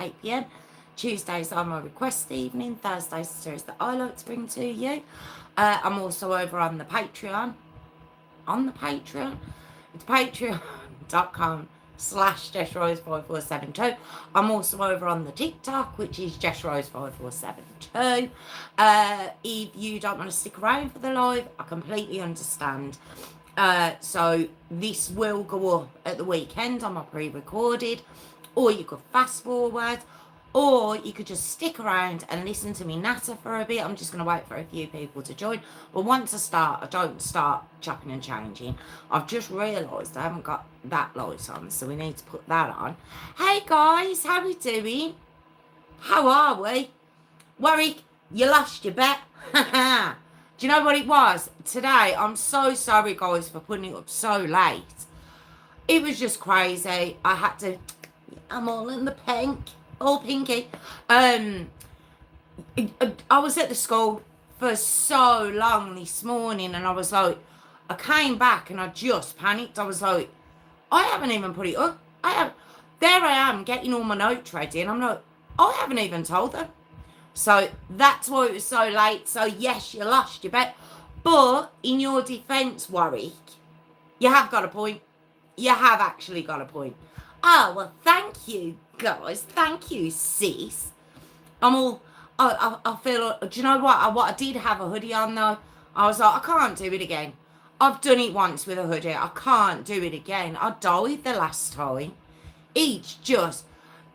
8 p.m. Tuesdays are my request evening. Thursdays are series that I like to bring to you. I'm also over on the Patreon. On the Patreon. It's patreon.com/JessRose5472. I'm also over on the TikTok, which is JessRose5472. If you don't want to stick around for the live, I completely understand. So this will go up at the weekend on my pre-recorded, or you could fast forward, or you could just stick around and listen to me natter for a bit. I'm just going to wait for a few people to join. But once I start, I don't start chopping and changing. I've just realised I haven't got that light on, so we need to put that on. Hey guys, how we doing? How are we? Warwick, you lost your bet. Do you know what it was? Today, I'm so sorry guys for putting it up so late. It was just crazy. I'm all in the pink. All pinky. I was at the school for so long this morning, and I was like, I came back and I just panicked. I was like, I haven't even put it up. There I am getting all my notes ready, and I'm like, I haven't even told them. So that's why it was so late. So yes, you lost your bet. But in your defence, Warwick, you have got a point. You have actually got a point. Oh, well, thank you, guys. Thank you, sis. I feel, do you know what? I did have a hoodie on, though. I was like, I can't do it again. I've done it once with a hoodie. I can't do it again. I died the last time. The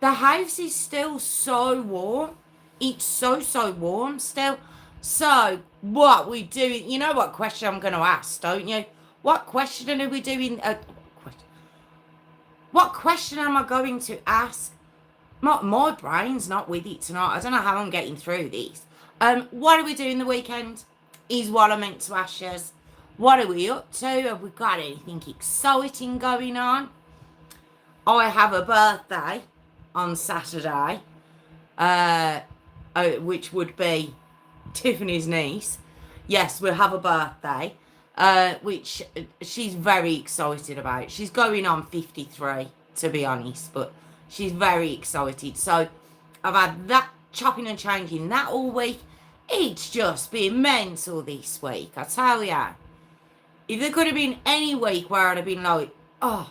house is still so warm. It's so warm still. So, what we doing? You know what question I'm going to ask, don't you? What question are we doing? What question am I going to ask? My brain's not with it tonight. I don't know how I'm getting through this. What are we doing the weekend? Is what I meant to ask you. What are we up to? Have we got anything exciting going on? I have a birthday on Saturday, which would be Tiffany's niece. Yes, we'll have a birthday. Which she's very excited about. She's going on 53, to be honest, but she's very excited. So I've had that chopping and changing that all week. It's just been mental this week, I tell ya. If there could have been any week where I'd have been like, oh,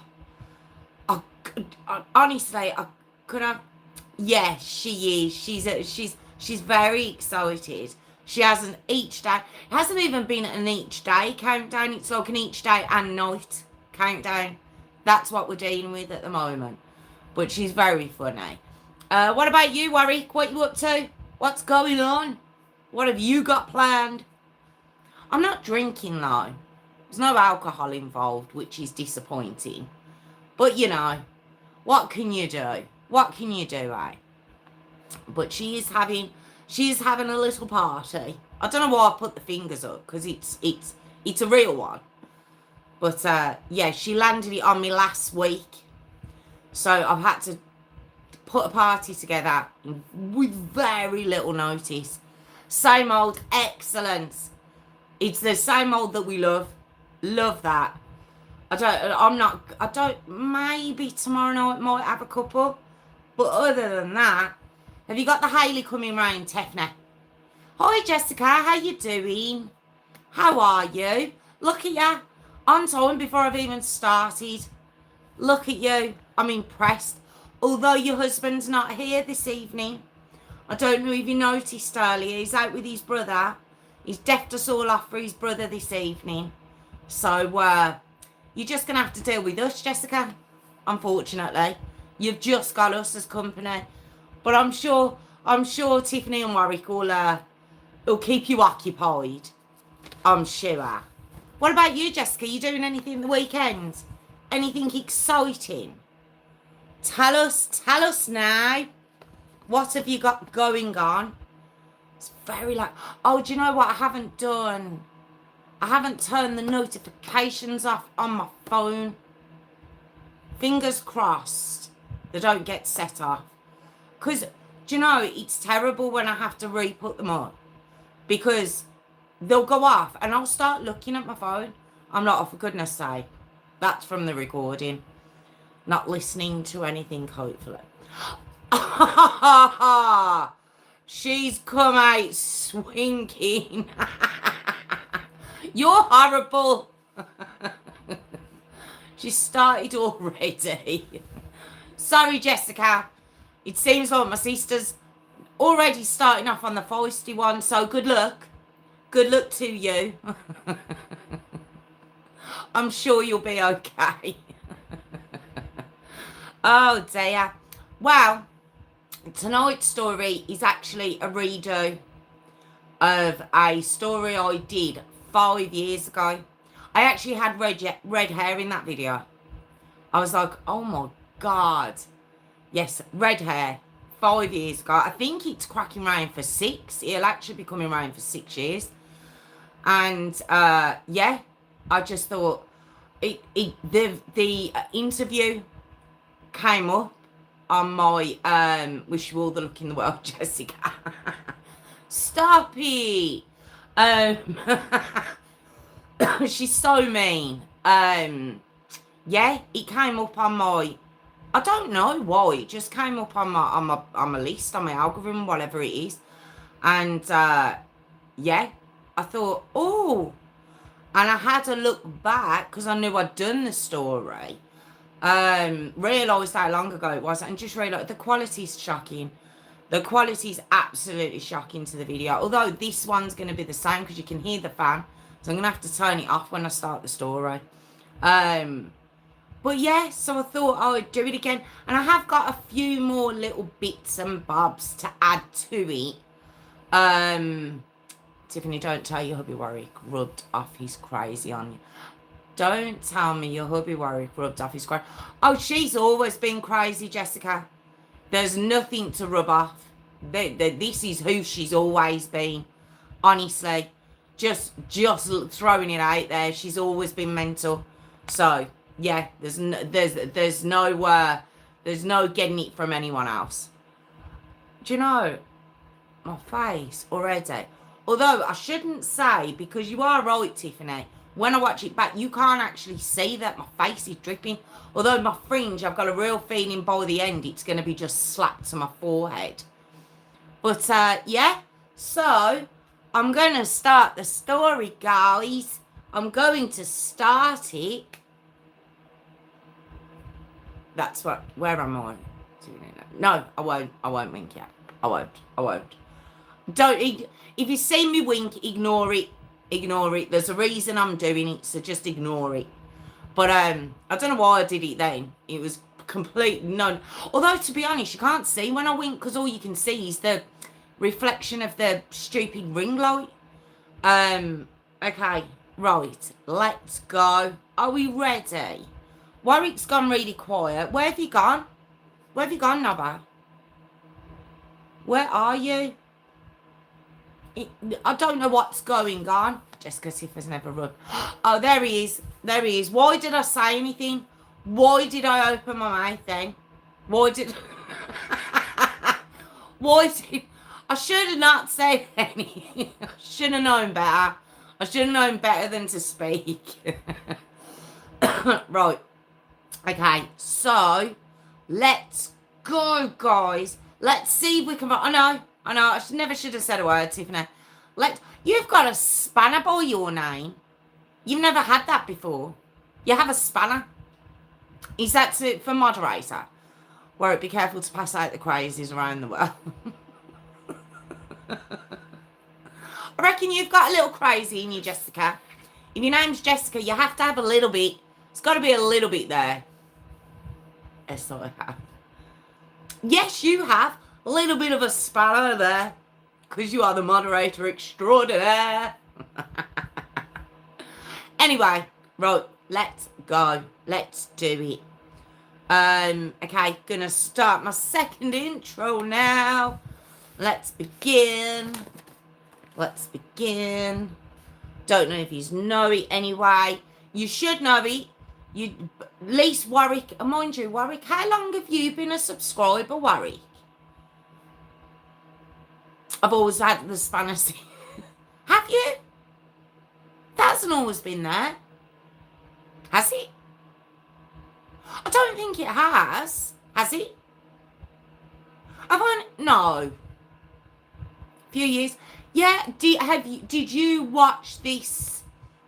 honestly, I could have. Yes, she is. She's very excited. She hasn't each day. It hasn't even been an each day countdown. It's like an each day and night countdown. That's what we're dealing with at the moment. But she's very funny. What about you, Warwick? What you up to? What's going on? What have you got planned? I'm not drinking though. There's no alcohol involved, which is disappointing. But you know, what can you do? What can you do, eh? But she's having a little party. I don't know why I put the fingers up, because it's a real one. But yeah, she landed it on me last week. So I've had to put a party together with very little notice. Same old excellence. It's the same old that we love. Love that. Maybe tomorrow night might have a couple. But other than that, have you got the Hayley coming round, Tiffany? Hi, Jessica. How you doing? How are you? Look at you. On time before I've even started. Look at you. I'm impressed. Although your husband's not here this evening. I don't know if you noticed earlier. He's out with his brother. He's decked us all off for his brother this evening. So, you're just going to have to deal with us, Jessica. Unfortunately. You've just got us as company. But I'm sure Tiffany and Warwick will keep you occupied. I'm sure. What about you, Jessica? You doing anything the weekend? Anything exciting? Tell us now. What have you got going on? It's very like, oh, do you know what I haven't done? I haven't turned the notifications off on my phone. Fingers crossed they don't get set off. Because, do you know, it's terrible when I have to re-put them on. Because they'll go off and I'll start looking at my phone. I'm not, oh, for goodness sake. That's from the recording. Not listening to anything, hopefully. She's come out swinging. You're horrible. She started already. Sorry, Jessica. It seems like my sister's already starting off on the feisty one, so good luck. Good luck to you. I'm sure you'll be okay. Oh dear. Well, tonight's story is actually a redo of a story I did 5 years ago. I actually had red hair in that video. I was like, oh my God. Yes, red hair. 5 years ago. I think it's cracking round for 6. It'll actually be coming round for 6 years. And yeah, I just thought the interview came up on my wish you all the luck in the world, Jessica. Stop it. She's so mean. Yeah, it came up on my, I don't know why, it just came up on my list, on my algorithm, whatever it is. And yeah, I thought, oh, and I had to look back because I knew I'd done the story. Realised how long ago it was, and just realised the quality's shocking. The quality's absolutely shocking to the video. Although this one's going to be the same because you can hear the fan, so I'm going to have to turn it off when I start the story. But yeah, so I thought I would do it again, and I have got a few more little bits and bobs to add to it. Tiffany, don't tell your hubby Warwick rubbed off his crazy on you. Don't tell me your hubby Warwick rubbed off his crazy. Oh, she's always been crazy, Jessica. There's nothing to rub off. This is who she's always been. Honestly, just throwing it out there. She's always been mental. So yeah, there's no getting it from anyone else. Do you know my face already? Although I shouldn't say, because you are right, Tiffany. When I watch it back, you can't actually see that my face is dripping. Although my fringe, I've got a real feeling by the end it's going to be just slapped to my forehead. But yeah, so I'm going to start the story, guys. I'm going to start it. That's what, where am I? No, I won't wink yet. I won't. Don't, if you see me wink, ignore it. There's a reason I'm doing it, so just ignore it. But I don't know why I did it then. It was complete none. Although, to be honest, you can't see when I wink because all you can see is the reflection of the stupid ring light. Okay, right, let's go. Are we ready? Warwick's gone really quiet. Where have you gone? Where have you gone, Nobba? Where are you? I don't know what's going on. Jessica Siffer's never rubbed. Oh, there he is. There he is. Why did I say anything? Why did I open my mouth then? Why did... I should have not said anything. I should have known better. I should have known better than to speak. Right. Okay, so let's go, guys. Let's see if we can... I know. I never should have said a word, Tiffany. You've got a spanner by your name. You've never had that before. You have a spanner. Is that for moderator? Warwick, be careful to pass out the crazies around the world. I reckon you've got a little crazy in you, Jessica. If your name's Jessica, you have to have a little bit. It's got to be a little bit there. Yes, I have. Yes, you have. A little bit of a spanner there. Because you are the moderator extraordinaire. Anyway, right, let's go. Let's do it. Okay, gonna start my second intro now. Let's begin. Don't know if you know it anyway. You should know it. At least Warwick, mind you, Warwick, how long have you been a subscriber, Warwick? I've always had the spanner. Have you? That hasn't always been there. Has it? I don't think it has. Has it? Have I? No. Few years. Yeah. Did you watch this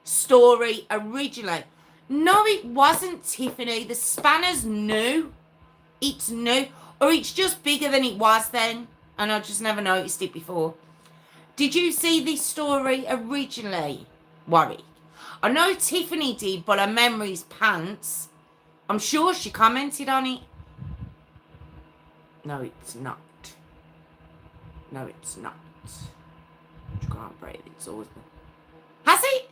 story originally? No, it wasn't, Tiffany. The spanner's new. It's new. Or it's just bigger than it was then. And I just never noticed it before. Did you see this story originally, Warwick? I know Tiffany did, but her memory's pants. I'm sure she commented on it. No, it's not. No, it's not. You can't breathe. It's always... Has it?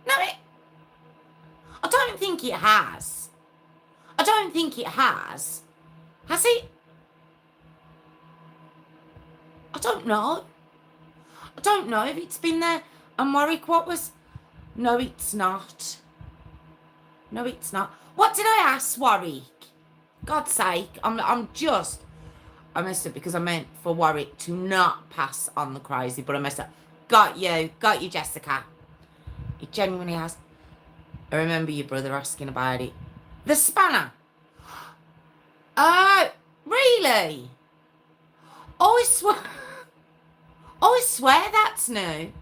No, I don't think it has. I don't think it has. Has it? I don't know. I don't know if it's been there. And Warwick, what was... No, it's not. No, it's not. What did I ask, Warwick? God's sake, I'm just... I messed up because I meant for Warwick to not pass on the crazy, but I messed up. Got you, Jessica. It genuinely has. I remember your brother asking about it. The spanner. Oh, really? I swear that's new.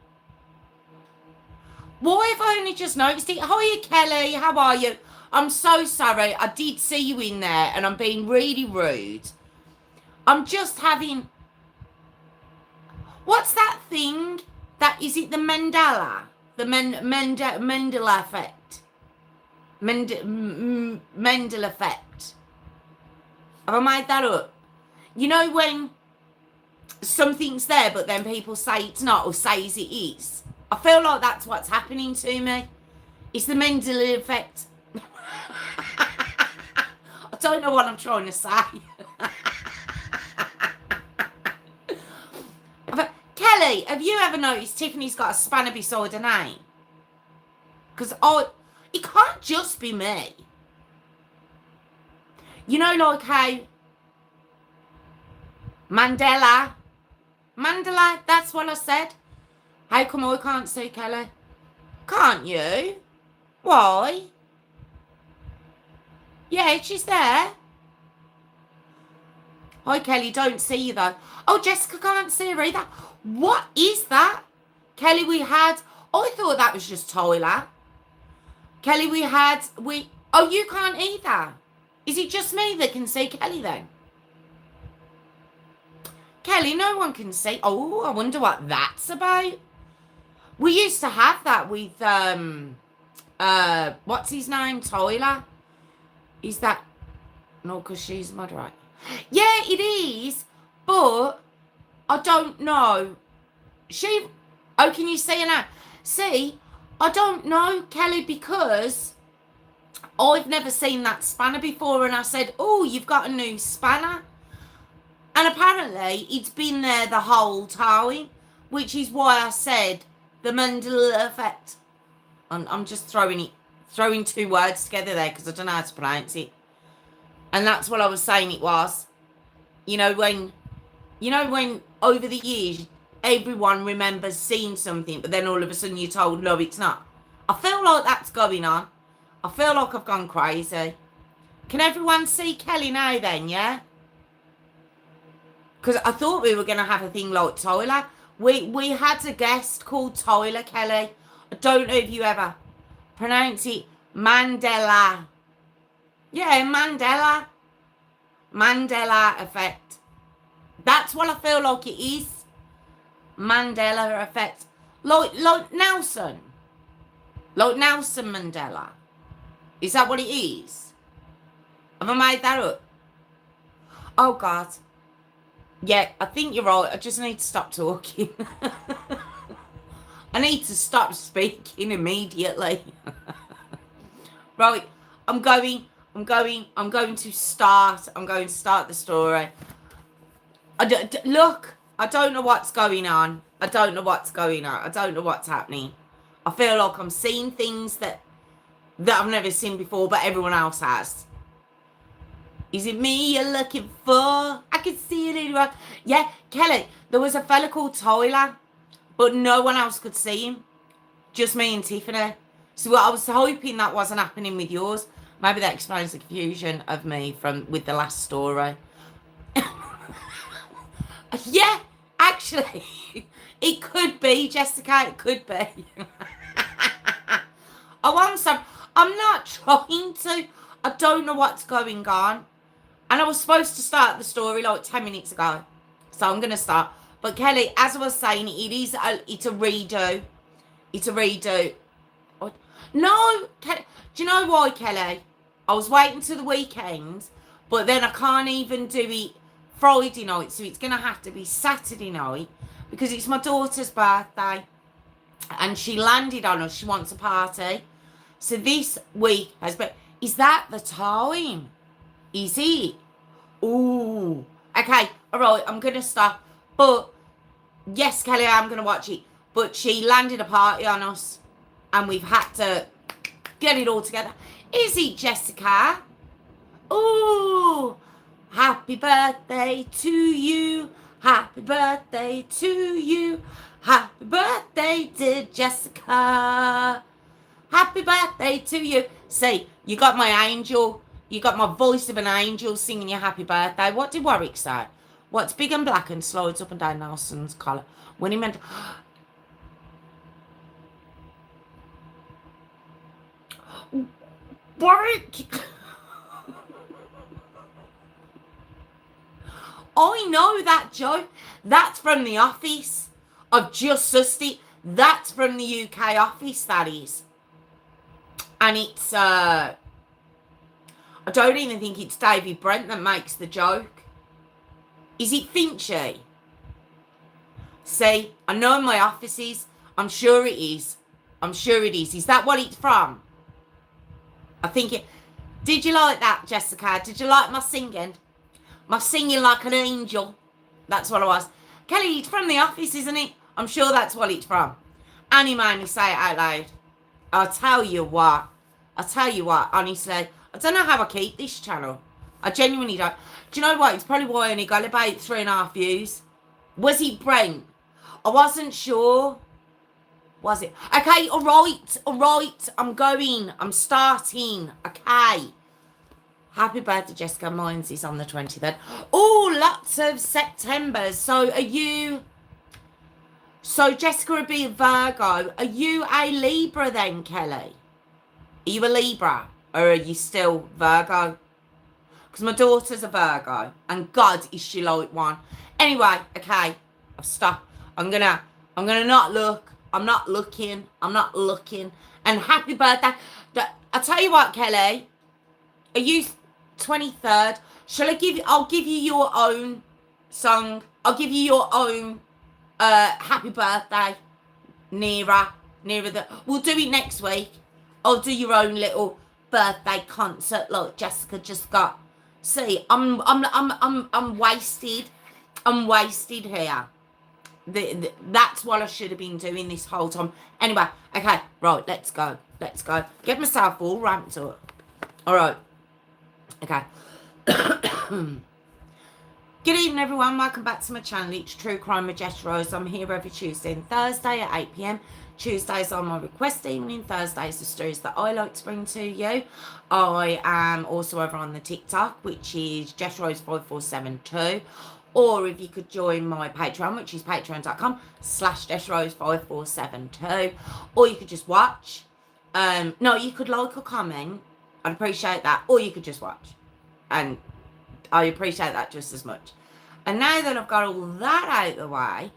Why have I only just noticed it? Hiya, Kelly. How are you? I'm so sorry. I did see you in there, and I'm being really rude. I'm just having... What's that thing? Is it the Mandela? The Mandela effect. Mandela effect. Have I made that up? You know when something's there, but then people say it's not or says it is? I feel like that's what's happening to me. It's the Mandela effect. I don't know what I'm trying to say. Kelly, have you ever noticed Tiffany's got a spanner beside her name? Because it can't just be me. You know, like how Mandela, that's what I said. How come I can't see Kelly? Can't you? Why? Yeah, she's there. Hi, Kelly, don't see you though. Oh, Jessica can't see her either. What is that? Kelly, I thought that was just Tyler. Kelly, oh, you can't either. Is it just me that can see Kelly then? Kelly, no one can see. Oh, I wonder what that's about. We used to have that with, what's his name? Tyler? Is that... No, because she's moderator. Yeah, it is. But I don't know. Oh, can you see her now? See, I don't know, Kelly, because I've never seen that spanner before. And I said, oh, you've got a new spanner. And apparently it's been there the whole time, which is why I said the Mandela effect. I'm just throwing two words together there because I don't know how to pronounce it. And that's what I was saying it was. You know when over the years, everyone remembers seeing something, but then all of a sudden you're told, no, it's not. I feel like that's going on. I feel like I've gone crazy. Can everyone see Kelly now then, yeah? Because I thought we were going to have a thing like Tyler. We had a guest called Tyler, Kelly. I don't know if you ever pronounce it Mandela. Yeah, Mandela. Mandela effect. That's what I feel like it is. Mandela effect. Like Nelson. Like Nelson Mandela. Is that what it is? Have I made that up? Oh, God. Yeah, I think you're right. I just need to stop talking. I need to stop speaking immediately. Right, I'm going to start the story. Look, I don't know what's going on. I don't know what's happening. I feel like I'm seeing things that I've never seen before, but everyone else has. Is it me you're looking for? I can see it anywhere. Yeah, Kelly, there was a fella called Tyler, but no one else could see him. Just me and Tiffany. So I was hoping that wasn't happening with yours. Maybe that explains the confusion of me with the last story. Yeah, actually, it could be, Jessica, it could be. I'm not trying to. I don't know what's going on. And I was supposed to start the story like 10 minutes ago. So I'm going to start. But Kelly, as I was saying, it's a redo. It's a redo. No, Kelly, do you know why, Kelly? I was waiting till the weekend, but then I can't even do it Friday night, so it's going to have to be Saturday night because it's my daughter's birthday and she landed on us. She wants a party. So this week has been... Is that the time? Is it? Ooh. Okay, all right, I'm going to stop. But, yes, Kelly, I'm going to watch it. But she landed a party on us and we've had to get it all together. Is it, Jessica? Ooh. Happy birthday to you. Happy birthday to you. Happy birthday, dear Jessica. Happy birthday to you. See, you got my angel. You got my voice of an angel singing your happy birthday. What did Warwick say? What's big and black and slides up and down Nelson's collar? When he meant... Warwick! I know that joke. That's from The Office. I've just sussed it. That's from the UK Office, that is. And it's, I don't even think it's David Brent that makes the joke. Is it Finchy? See, I know my offices. I'm sure it is. I'm sure it is. Is that what it's from? I think it... Did you like that, Jessica? Did you like my singing? My singing like an angel. That's what I was. Kelly, it's from The Office, isn't it? I'm sure that's what it's from. Any man who say it out loud. I'll tell you what, honestly. I don't know how I keep this channel. I genuinely don't. Do you know what? It's probably why I only got about 3.5 views. Was it Brent? I wasn't sure. Was it? Okay, all right. I'm going. I'm starting. Okay. Happy birthday, Jessica. Mine's is on the 23rd. Oh, lots of September. So are you... So Jessica would be a Virgo. Are you a Libra then, Kelly? Are you a Libra? Or are you still Virgo? Because my daughter's a Virgo. And God, is she like one. Anyway, okay. I've stopped. I'm gonna not look. I'm not looking. And happy birthday. I'll tell you what, Kelly. Are you 23rd? I'll give you your own song. I'll give you your own happy birthday. Nearer we'll do it next week. I'll do your own little birthday concert like Jessica just got. See, I'm wasted. I'm wasted here. That's what I should have been doing this whole time. Anyway, okay, right, let's go. Get myself all ramped up. All right. Okay. Good evening, everyone. Welcome back to my channel. It's True Crime with Jess Rose. I'm here every Tuesday and Thursday at 8 p.m. Tuesdays are my request evening. Thursdays the stories that I like to bring to you. I am also over on the TikTok, which is Jess Rose 5472. Or if you could join my Patreon, which is patreon.com/Jess Rose 5472. Or you could just watch. No, you could like or comment. I'd appreciate that. Or you could just watch. And I appreciate that just as much. And now that I've got all that out of the way,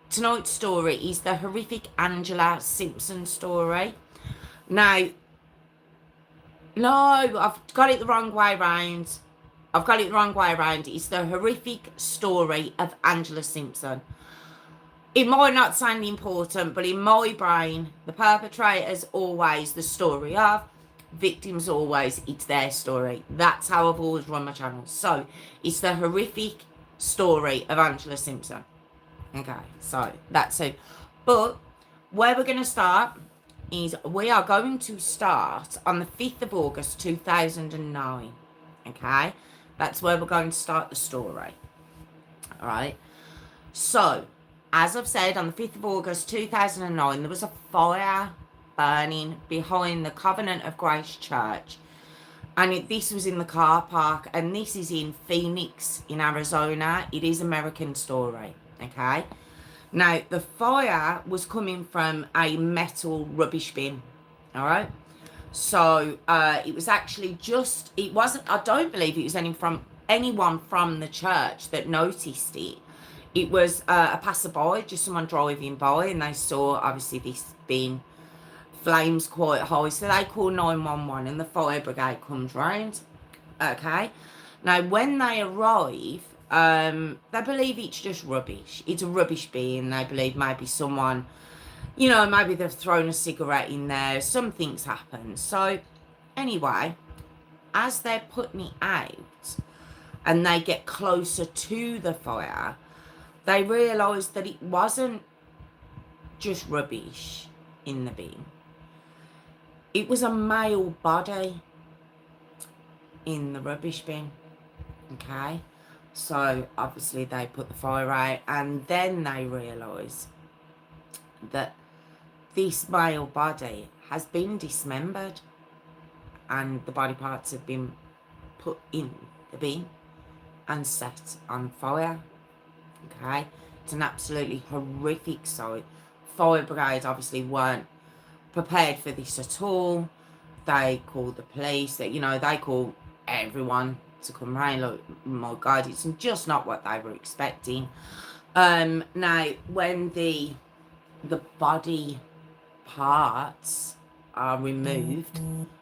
tonight's story is the horrific Angela Simpson story. Now, no, I've got it the wrong way round. It's the horrific story of Angela Simpson. It might not sound important, but in my brain, the perpetrator's always the story of, victims always, it's their story. That's how I've always run my channel. So, it's the horrific story of Angela Simpson. Okay, so that's it. But where we're going to start is we are going to start on the 5th of August 2009. Okay, that's where we're going to start the story. All right. So, as I've said, on the 5th of August 2009, there was a fire burning behind the Covenant of Grace Church. And this was in the car park, and this is in Phoenix, in Arizona. It is American Story, okay? Now, the fire was coming from a metal rubbish bin, all right? So it was actually just, it wasn't, I don't believe it was anyone from the church that noticed it. It was a passerby, just someone driving by, and they saw, obviously, this bin, flames quite high. So they call 911 and the fire brigade comes round. Okay. Now, when they arrive, they believe it's just rubbish. It's a rubbish bin. They believe maybe someone, maybe they've thrown a cigarette in there. Something's happened. So, anyway, as they're putting it out and they get closer to the fire, they realise that it wasn't just rubbish in the bin. It was a male body in the rubbish bin, okay? So, obviously, they put the fire out, and then they realise that this male body has been dismembered, and the body parts have been put in the bin and set on fire, okay? It's an absolutely horrific sight. Fire brigade obviously weren't prepared for this at all. They called the police, they call everyone to come round. Like, my God, it's just not what they were expecting. Now, when the body parts are removed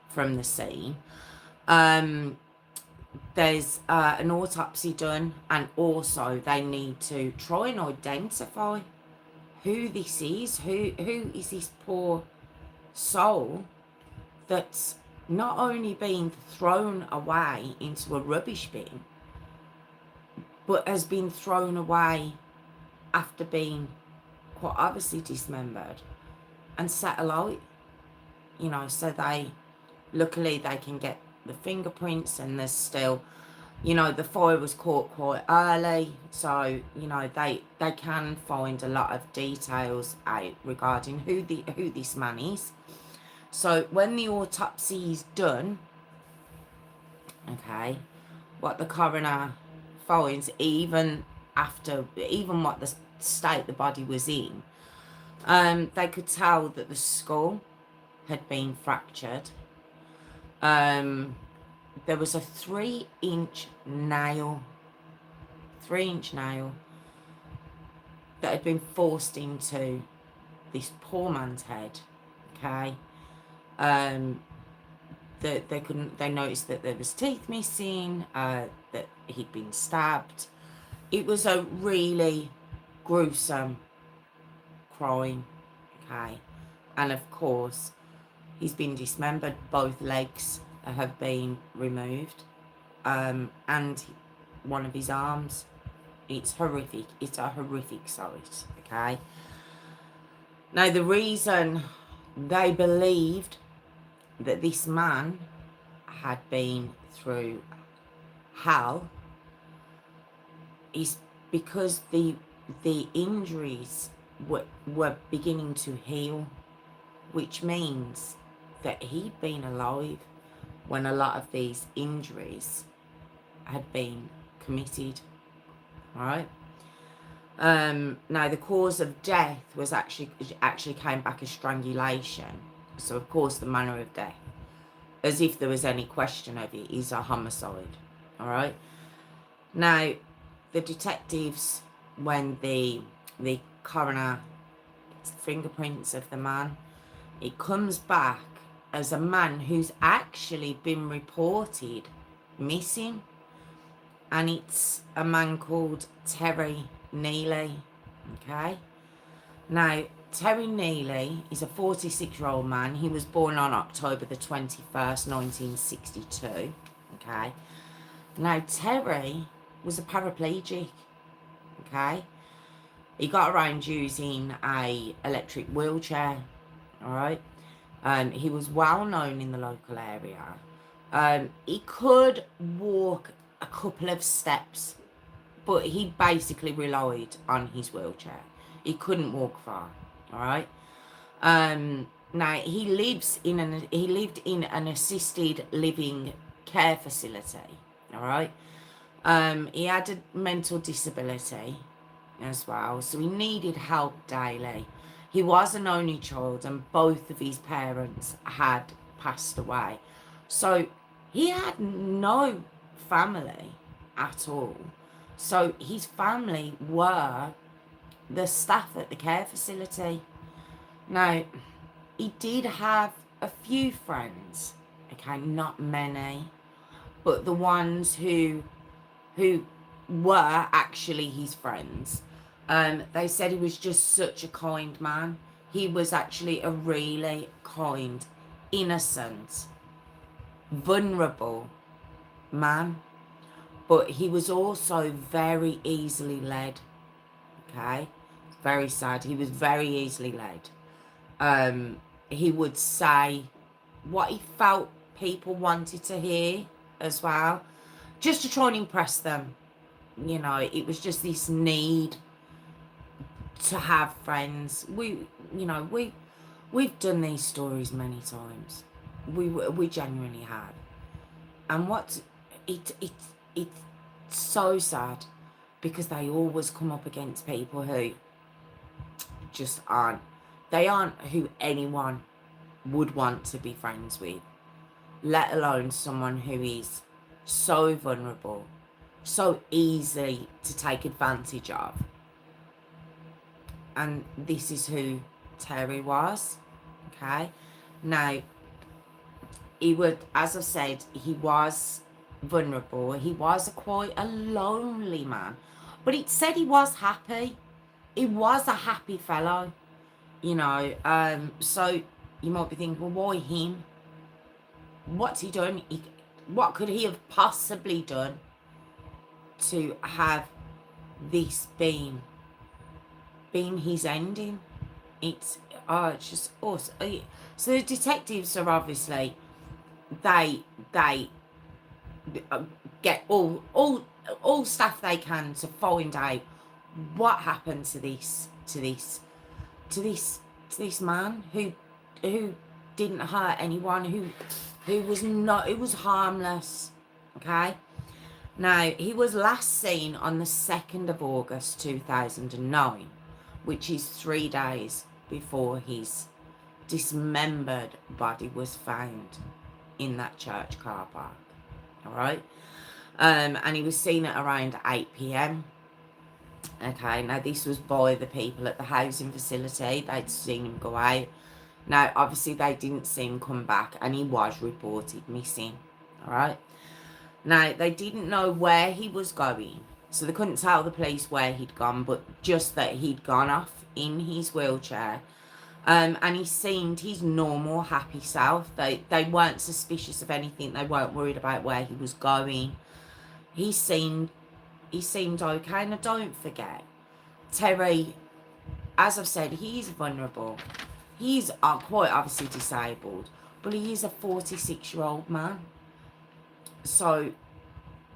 from the scene, there's an autopsy done, and also they need to try and identify who this is. Who is this poor soul that's not only being thrown away into a rubbish bin, but has been thrown away after being quite obviously dismembered and set alight. So luckily they can get the fingerprints, and there's still, the fire was caught quite early, so they can find a lot of details out regarding who this man is. So when the autopsy is done, okay, what the coroner finds, even what the state the body was in, they could tell that the skull had been fractured. There was a 3-inch nail that had been forced into this poor man's head, okay? They noticed that there was teeth missing, that he'd been stabbed. It was a really gruesome crime, okay? And of course, he's been dismembered. Both legs have been removed, and one of his arms. It's horrific. It's a horrific sight, okay? Now, the reason they believed that this man had been through hell is because the injuries were beginning to heal, which means that he'd been alive when a lot of these injuries had been committed, right? Now, the cause of death was actually came back as strangulation. So, of course, the manner of death, as if there was any question of it, is a homicide, all right? Now, the detectives, when the coroner gets the fingerprints of the man, it comes back as a man who's actually been reported missing, and it's a man called Terry Neely, okay? Now, Terry Neely is a 46-year-old man. He was born on October the 21st, 1962, okay? Now, Terry was a paraplegic, okay? He got around using a electric wheelchair, all right? He was well known in the local area. He could walk a couple of steps, but he basically relied on his wheelchair. He couldn't walk far, all right? Now he lived in an assisted living care facility. All right. He had a mental disability as well, so he needed help daily. He was an only child, and both of his parents had passed away. So he had no family at all. So his family were the staff at the care facility. Now, he did have a few friends, okay, not many, but the ones who were actually his friends, they said he was just such a kind man. He was actually a really kind, innocent, vulnerable man, but he was also very easily led. Okay, very sad. He was very easily led. He would say what he felt people wanted to hear as well, just to try and impress them. You know, it was just this need to have friends. We've done these stories many times. We genuinely have. And what it's so sad, because they always come up against people who just aren't. They aren't who anyone would want to be friends with, let alone someone who is so vulnerable, so easy to take advantage of. And this is who Terry was. Okay. Now, he would, as I said, he was vulnerable. He was quite a lonely man, but it said he was happy. He was a happy fellow, you know. So you might be thinking, well, why him? What's he done? What could he have possibly done to have this been his ending? It's just awesome. So the detectives are obviously, they get all stuff they can to find out what happened to this man who didn't hurt anyone, who was harmless. Okay. Now, he was last seen on the 2nd of August 2009, which is 3 days before his dismembered body was found in that church car park. All right. And he was seen at around 8 p.m. Okay, now this was by the people at the housing facility. They'd seen him go out. Now, obviously, they didn't see him come back, and he was reported missing. All right. Now, they didn't know where he was going, so they couldn't tell the police where he'd gone, but just that he'd gone off in his wheelchair. And he seemed his normal, happy self. They weren't suspicious of anything. They weren't worried about where he was going. He seemed okay. And don't forget, Terry, as I've said, he's vulnerable. He's quite obviously disabled, but he is a 46-year-old man. So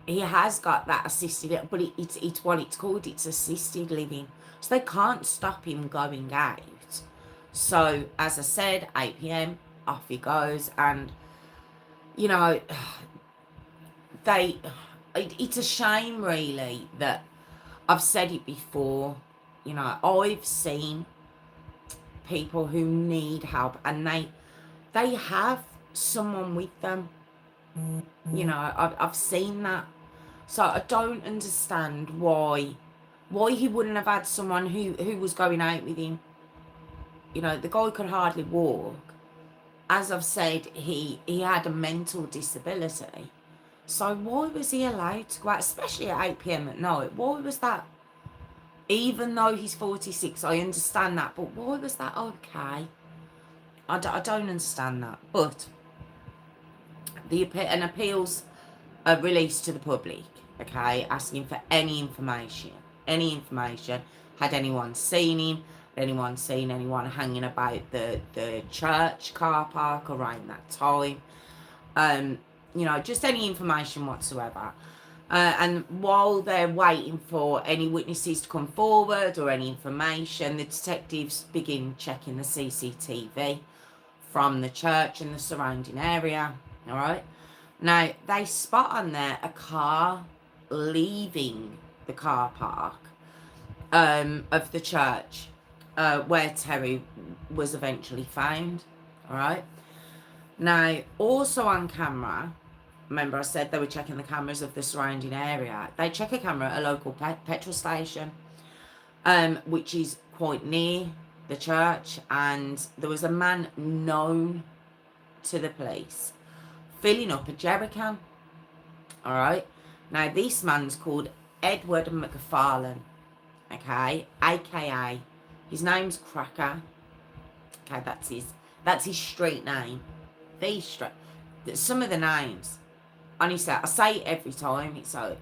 he has got that assisted, but it's what it's called. It's assisted living. So they can't stop him going out. So, as I said, 8 p.m, off he goes. And, you know, it's a shame, really, that I've said it before. You know, I've seen people who need help, and they have someone with them. You know, I've seen that. So I don't understand why he wouldn't have had someone who was going out with him. You know, the guy could hardly walk. As I've said, he had a mental disability. So why was he allowed to go out, especially at 8 p.m. at night? Why was that? Even though he's 46, I understand that. But why was that okay? I don't understand that. But an appeals are released to the public, okay, asking for any information. Had anyone seen him? Anyone seen anyone hanging about the church car park around that time? You know, just any information whatsoever. And while they're waiting for any witnesses to come forward or any information, the detectives begin checking the CCTV from the church and the surrounding area. All right. Now, they spot on there a car leaving the car park of the church where Terry was eventually found. All right. Now, also on camera, remember I said they were checking the cameras of the surrounding area. They check a camera at a local petrol station, which is quite near the church, and there was a man known to the police filling up a jerry can. All right. Now, this man's called Edward McFarlane, okay, aka his name's Cracker. Okay, that's his street name. Some of the names, honestly, I say it every time. It's like,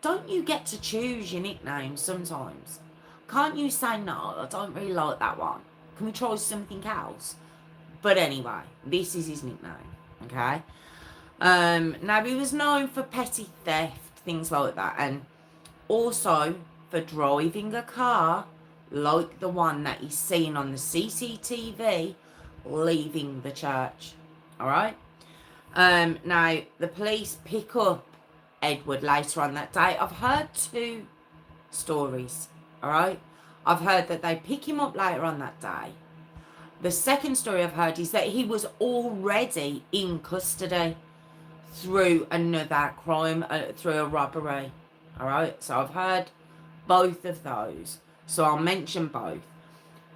don't you get to choose your nickname sometimes? Can't you say, no, I don't really like that one? Can we try something else? But anyway, this is his nickname, okay? Now, he was known for petty theft, things like that, and also for driving a car like the one that he's seen on the CCTV leaving the church, all right? Now, the police pick up Edward later on that day. I've heard 2 stories, all right? I've heard that they pick him up later on that day. The second story I've heard is that he was already in custody through another crime, through a robbery, all right? So I've heard both of those, so I'll mention both.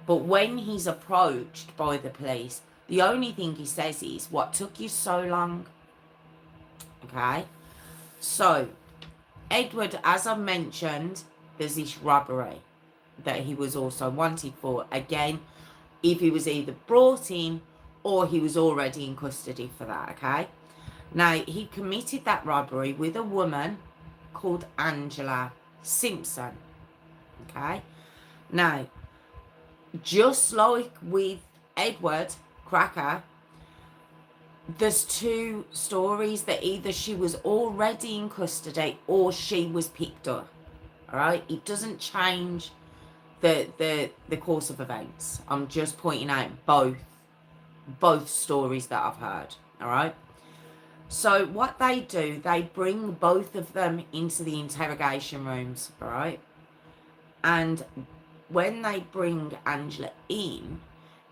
But when he's approached by the police, the only thing he says is, what took you so long? Okay? So, Edward, as I mentioned, there's this robbery that he was also wanted for. Again, if he was either brought in or he was already in custody for that, okay? Now, he committed that robbery with a woman called Angela Simpson, okay? Now, just like with Edward Cracker, there's 2 stories that either she was already in custody or she was picked up. All right, it doesn't change the course of events. I'm just pointing out both stories that I've heard. All right. So what they do, they bring both of them into the interrogation rooms. All right, and when they bring Angela in,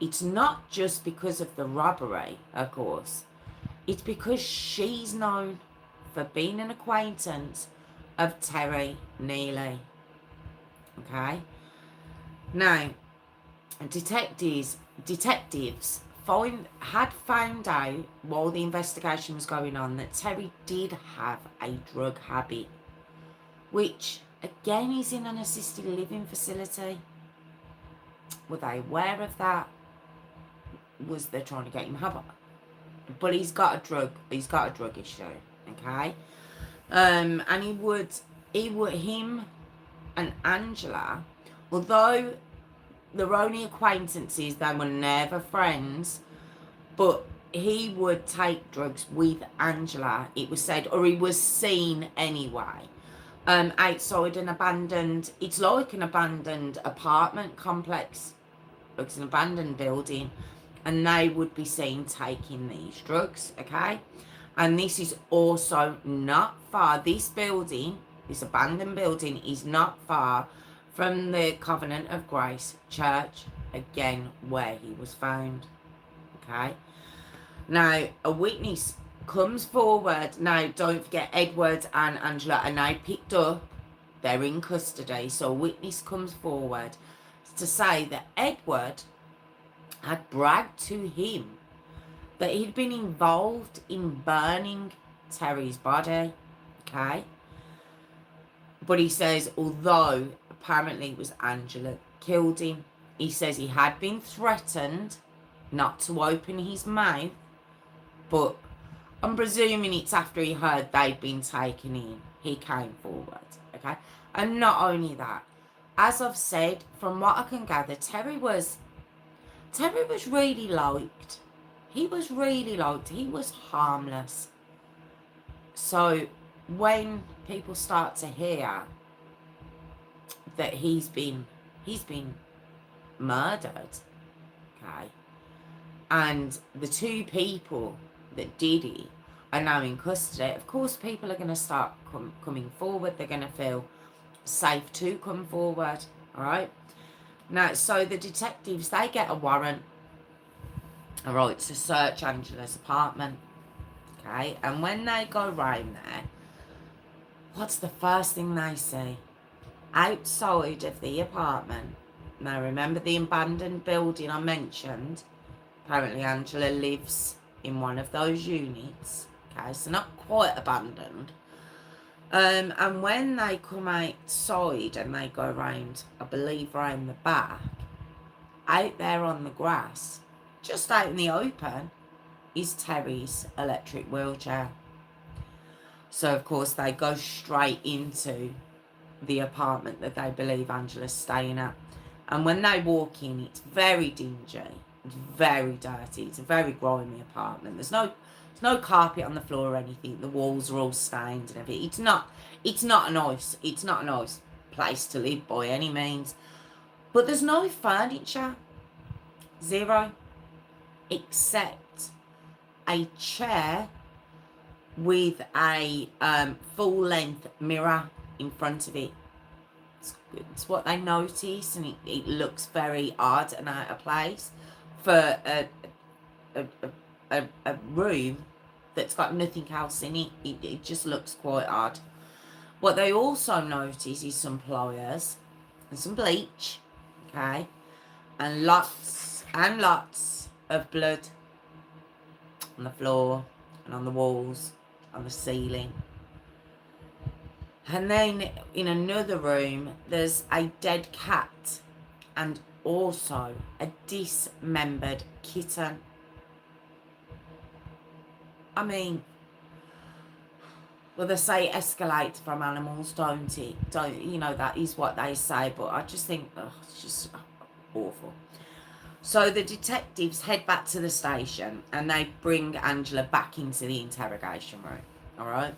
it's not just because of the robbery, of course. It's because she's known for being an acquaintance of Terry Neely. Okay? Now, detectives had found out while the investigation was going on that Terry did have a drug habit, which again is in an assisted living facility. Were they aware of that? Was they trying to get him help? But he's got a drug issue, okay? And him and Angela, although they're only acquaintances, they were never friends, but he would take drugs with Angela, it was said, or he was seen anyway, outside it's like an abandoned apartment complex. It's an abandoned building, and they would be seen taking these drugs, okay? And this is also not far. This abandoned building, is not far from the Covenant of Grace Church, again, where he was found, okay? Now, a witness comes forward. Now, don't forget, Edward and Angela are now picked up. They're in custody, so a witness comes forward to say that Edward had bragged to him that he'd been involved in burning Terry's body, okay? But he says, although apparently it was Angela killed him, he says he had been threatened not to open his mouth, but I'm presuming it's after he heard they'd been taken in, he came forward, okay? And not only that, as I've said, from what I can gather, Terry was really liked. He was really liked. He was harmless. So when people start to hear that he's been murdered, okay, and the two people that did it are now in custody. Of course, people are going to start coming forward. They're going to feel safe to come forward. All right. Now, so the detectives, they get a warrant, all right, to search Angela's apartment. Okay. And when they go round there, what's the first thing they see? Outside of the apartment. Now, remember the abandoned building I mentioned? Apparently, Angela lives in one of those units. Okay, so not quite abandoned. And when they come outside and they go round, I believe round the back, out there on the grass, just out in the open, is Terry's electric wheelchair. So, of course, they go straight into the apartment that they believe Angela's staying at. And when they walk in, it's very dingy. It's very dirty. It's a very grimy apartment. There's no carpet on the floor or anything. The walls are all stained and everything. It's not a nice place to live by any means. But there's no furniture. Zero. Except a chair with a full-length mirror in front of it. It's what they notice, and it looks very odd and out of place for a room that's got nothing else in it. It just looks quite odd. What they also notice is some pliers and some bleach, okay, and lots of blood on the floor and on the walls, on the ceiling. And then in another room, there's a dead cat and also a dismembered kitten. I mean, well, they say escalate from animals, don't it? That is what they say, but I just think, it's just awful. So the detectives head back to the station and they bring Angela back into the interrogation room, all right?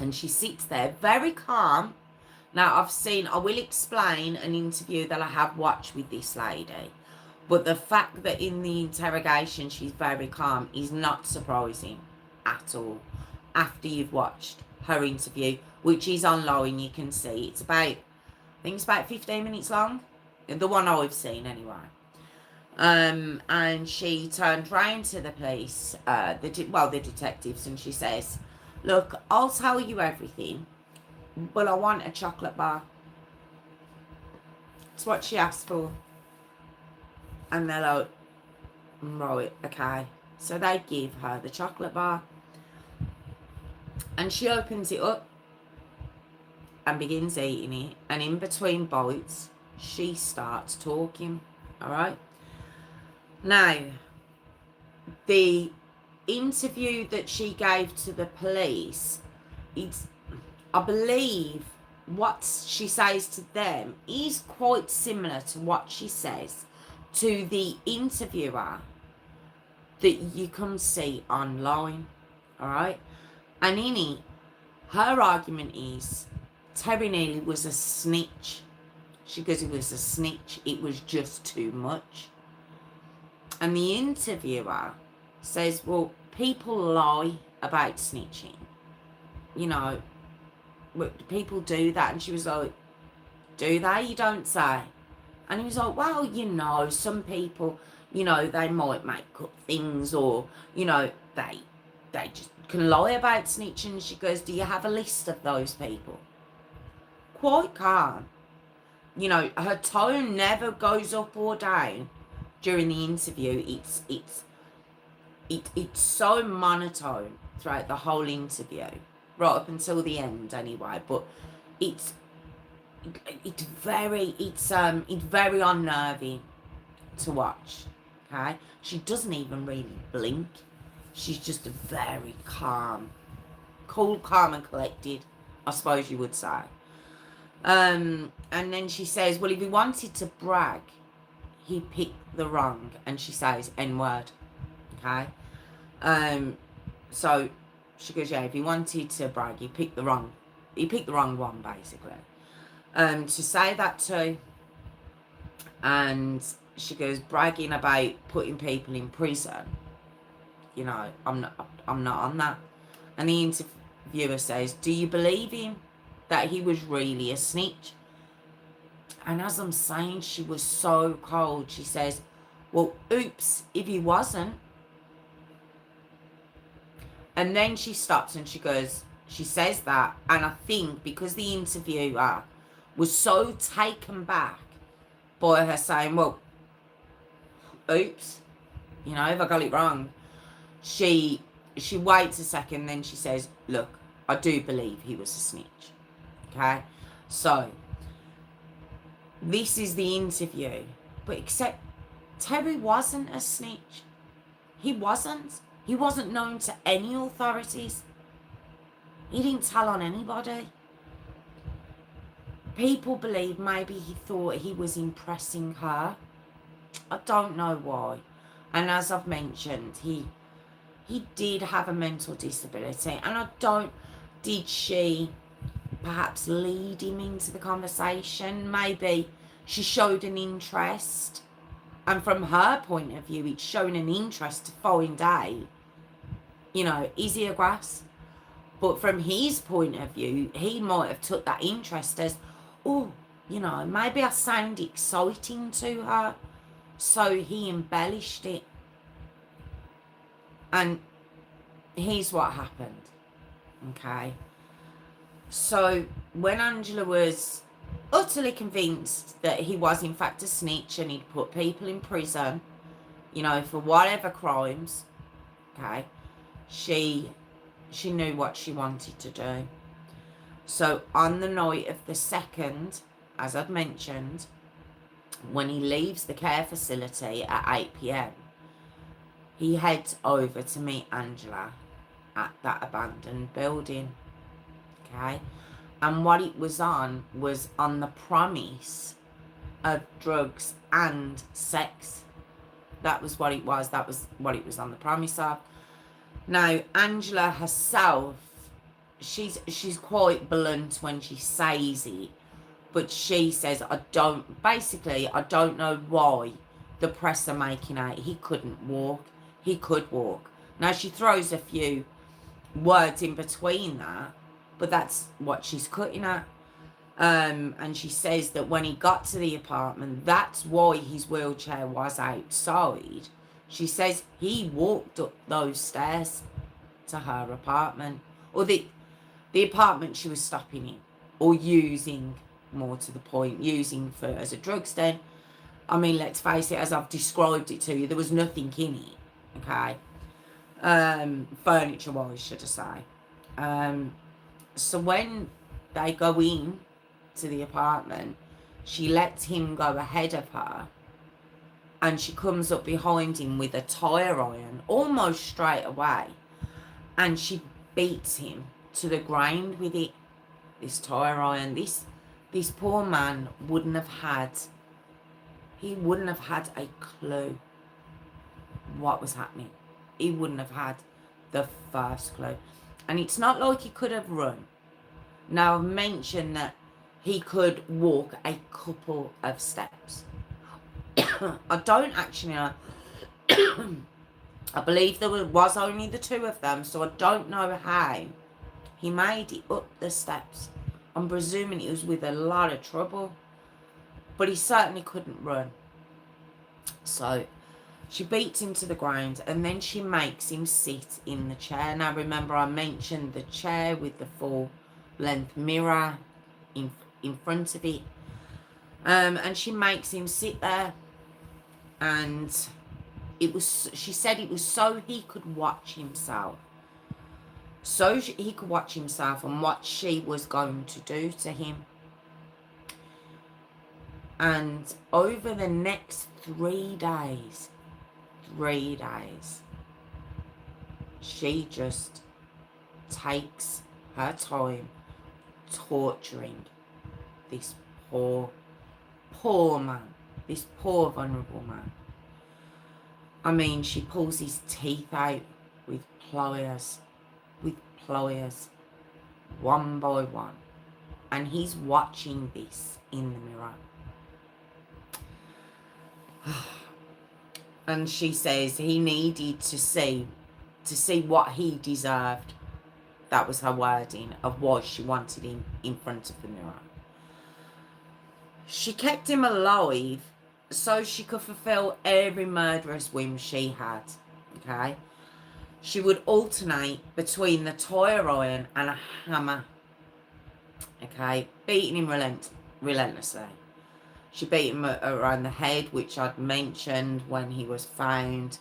And she sits there very calm. Now, I will explain an interview that I have watched with this lady. But the fact that in the interrogation she's very calm is not surprising at all. After you've watched her interview, which is online, you can see. I think it's about 15 minutes long. The one I've seen anyway. And she turned round to the police, the detectives, and she says, "Look, I'll tell you everything, but I want a chocolate bar." It's what she asked for. And they're like, "Right, okay." So they give her the chocolate bar. And she opens it up and begins eating it. And in between bites, she starts talking, all right? Now, the interview that she gave to the police, I believe what she says to them is quite similar to what she says to the interviewer that you can see online, all right? And in it, her argument is Terry Neely was a snitch. She goes, "He was a snitch. It was just too much." And the interviewer says, "Well, people lie about snitching. People do that." And she was like, "Do they? You don't say." And he was like, "Well, some people, they might make up things, or, they just can lie about snitching." She goes, "Do you have a list of those people?" Quite calm. Her tone never goes up or down during the interview. It's so monotone throughout the whole interview, right up until the end anyway. But it's very unnerving to watch. Okay, she doesn't even really blink. She's just very calm, cool, calm and collected, I suppose you would say. And then she says, "Well, if he wanted to brag, he picked the wrong," and she says N-word. Okay. So she goes, "Yeah, if he wanted to brag, he picked the wrong one, basically." To say that too, and she goes, bragging about putting people in prison. You know, I'm not on that. And the interviewer says, do you believe him that he was really a snitch? And as I'm saying, she was so cold. She says, well, oops, if he wasn't. And then she stops and she goes, she says that. And I think because the interviewer was so taken back by her saying, well, oops, you know, if I got it wrong, she waits a second, then she says, look, I do believe he was a snitch. Okay? So, this is the interview. But except Terry wasn't a snitch. He wasn't. He wasn't known to any authorities. He didn't tell on anybody. People believe maybe he thought he was impressing her. I don't know why. And as I've mentioned, he did have a mental disability. And I don't... Did she perhaps lead him into the conversation? Maybe she showed an interest. And from her point of view, it's shown an interest to find out, you know, is he a grass? But from his point of view, he might have took that interest as, oh, you know, maybe I sound exciting to her. So he embellished it. And here's what happened. Okay. So when Angela was utterly convinced that he was in fact a snitch and he'd put people in prison, you know, for whatever crimes, okay, she knew what she wanted to do. So on the night of the 2nd, as I've mentioned, when he leaves the care facility at 8 p.m, he heads over to meet Angela at that abandoned building. Okay? And what it was on the promise of drugs and sex. That was what it was. That was what it was on the promise of. Now, Angela herself, she's quite blunt when she says it. But she says, I don't know why the press are making out he couldn't walk. He could walk. Now, she throws a few words in between that, but that's what she's cutting at. And she says that when he got to the apartment, that's why his wheelchair was outside. She says he walked up those stairs to her apartment, or the apartment she was stopping in, or using, more to the point, using for as a drug den. I mean, let's face it, as I've described it to you, there was nothing in it, okay? Furniture-wise, should I say. So when they go in to the apartment, she lets him go ahead of her, and she comes up behind him with a tire iron almost straight away, and she beats him to the ground with it, this tire iron. This poor man wouldn't have had a clue what was happening. He wouldn't have had the first clue. And it's not like he could have run. Now, I've mentioned that he could walk a couple of steps. I don't actually know. I believe there was only the two of them, so I don't know how he made it up the steps. I'm presuming it was with a lot of trouble, but he certainly couldn't run. So she beats him to the ground, and then she makes him sit in the chair. Now, remember, I mentioned the chair with the full-length mirror in front of it. And she makes him sit there, and she said it was so he could watch himself. So he could watch himself and what she was going to do to him. And over the next 3 days, she just takes her time torturing this poor man, this poor vulnerable man. I mean, she pulls his teeth out with pliers, one by one. And he's watching this in the mirror. And she says he needed to see what he deserved. That was her wording of why she wanted him in front of the mirror. She kept him alive so she could fulfill every murderous whim she had. Okay? She would alternate between the tire iron and a hammer. Okay? Beating him relentlessly. She beat him around the head, which I'd mentioned when he was found.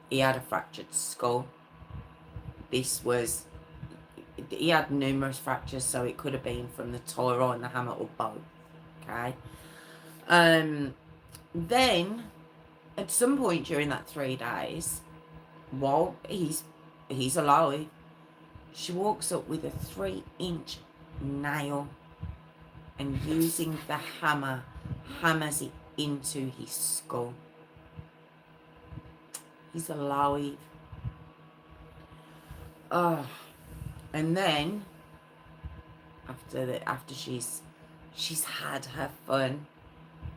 He had a fractured skull. He had numerous fractures, so it could have been from the tire iron, the hammer, or both. Okay? Then, at some point during that 3 days, while he's alive, she walks up with a 3-inch nail and using the hammer, hammers it into his skull. He's alive. And then, after she's had her fun,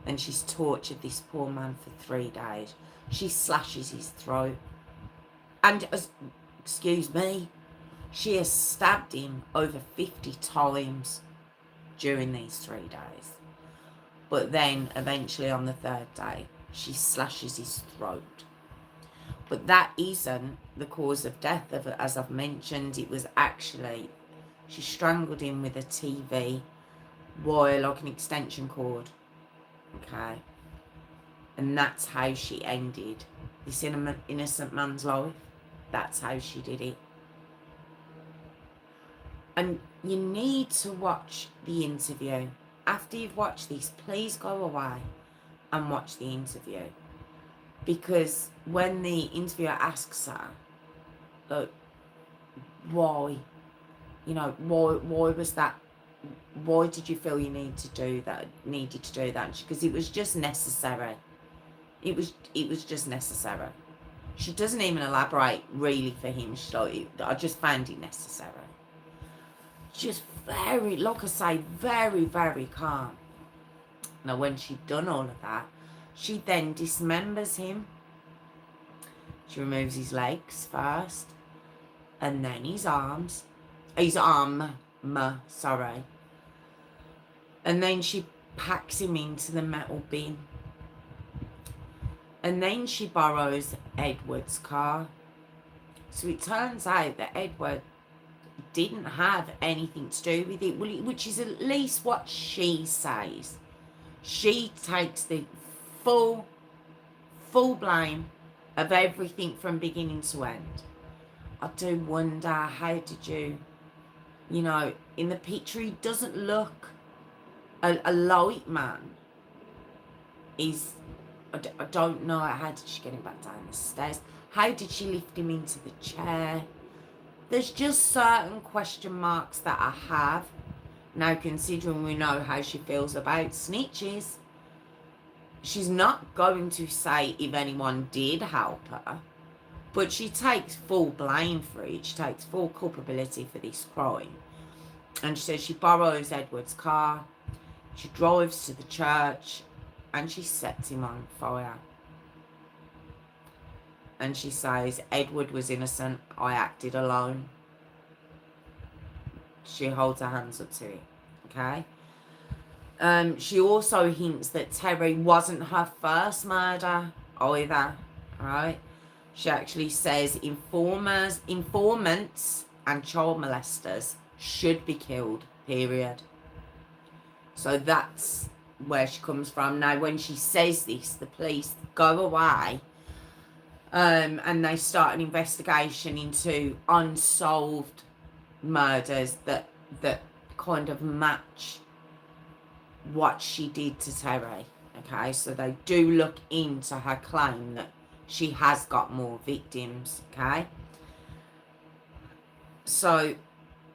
and she's tortured this poor man for 3 days, she slashes his throat. And, excuse me, she has stabbed him over 50 times during these 3 days. But then, eventually on the 3rd day, she slashes his throat. But that isn't the cause of death. As I've mentioned, it was actually, she strangled him with a TV wire, like an extension cord. Okay? And that's how she ended this innocent man's life. That's how she did it. And you need to watch the interview. After you've watched this, please go away and watch the interview. Because when the interviewer asks her, like, why? You know, why was that? Why did you feel you needed to do that? Because it was just necessary. It was just necessary. She doesn't even elaborate really for him. She's like, I just found it necessary. Just very, like I say, very, very calm. Now, when she'd done all of that, she then dismembers him. She removes his legs first, and then his arms. His arm, sorry. And then she packs him into the metal bin. And then she borrows Edward's car. So it turns out that Edward didn't have anything to do with it, which is at least what she says. She takes the full blame of everything from beginning to end. I do wonder, how did you know, in the picture he doesn't look a light man. I don't know, how did she get him back down the stairs? How did she lift him into the chair? There's just certain question marks that I have. Now, considering we know how she feels about snitches, she's not going to say if anyone did help her, but she takes full blame for it. She takes full culpability for this crime. And she says she borrows Edward's car, she drives to the church, and she sets him on fire. And she says, Edward was innocent, I acted alone. She holds her hands up to it, okay? She also hints that Terry wasn't her first murder either, right? She actually says informants and child molesters should be killed, period. So that's where she comes from. Now, when she says this, the police go away and they start an investigation into unsolved murders that kind of match what she did to Terry. Okay, so they do look into her claim that she has got more victims. Okay, so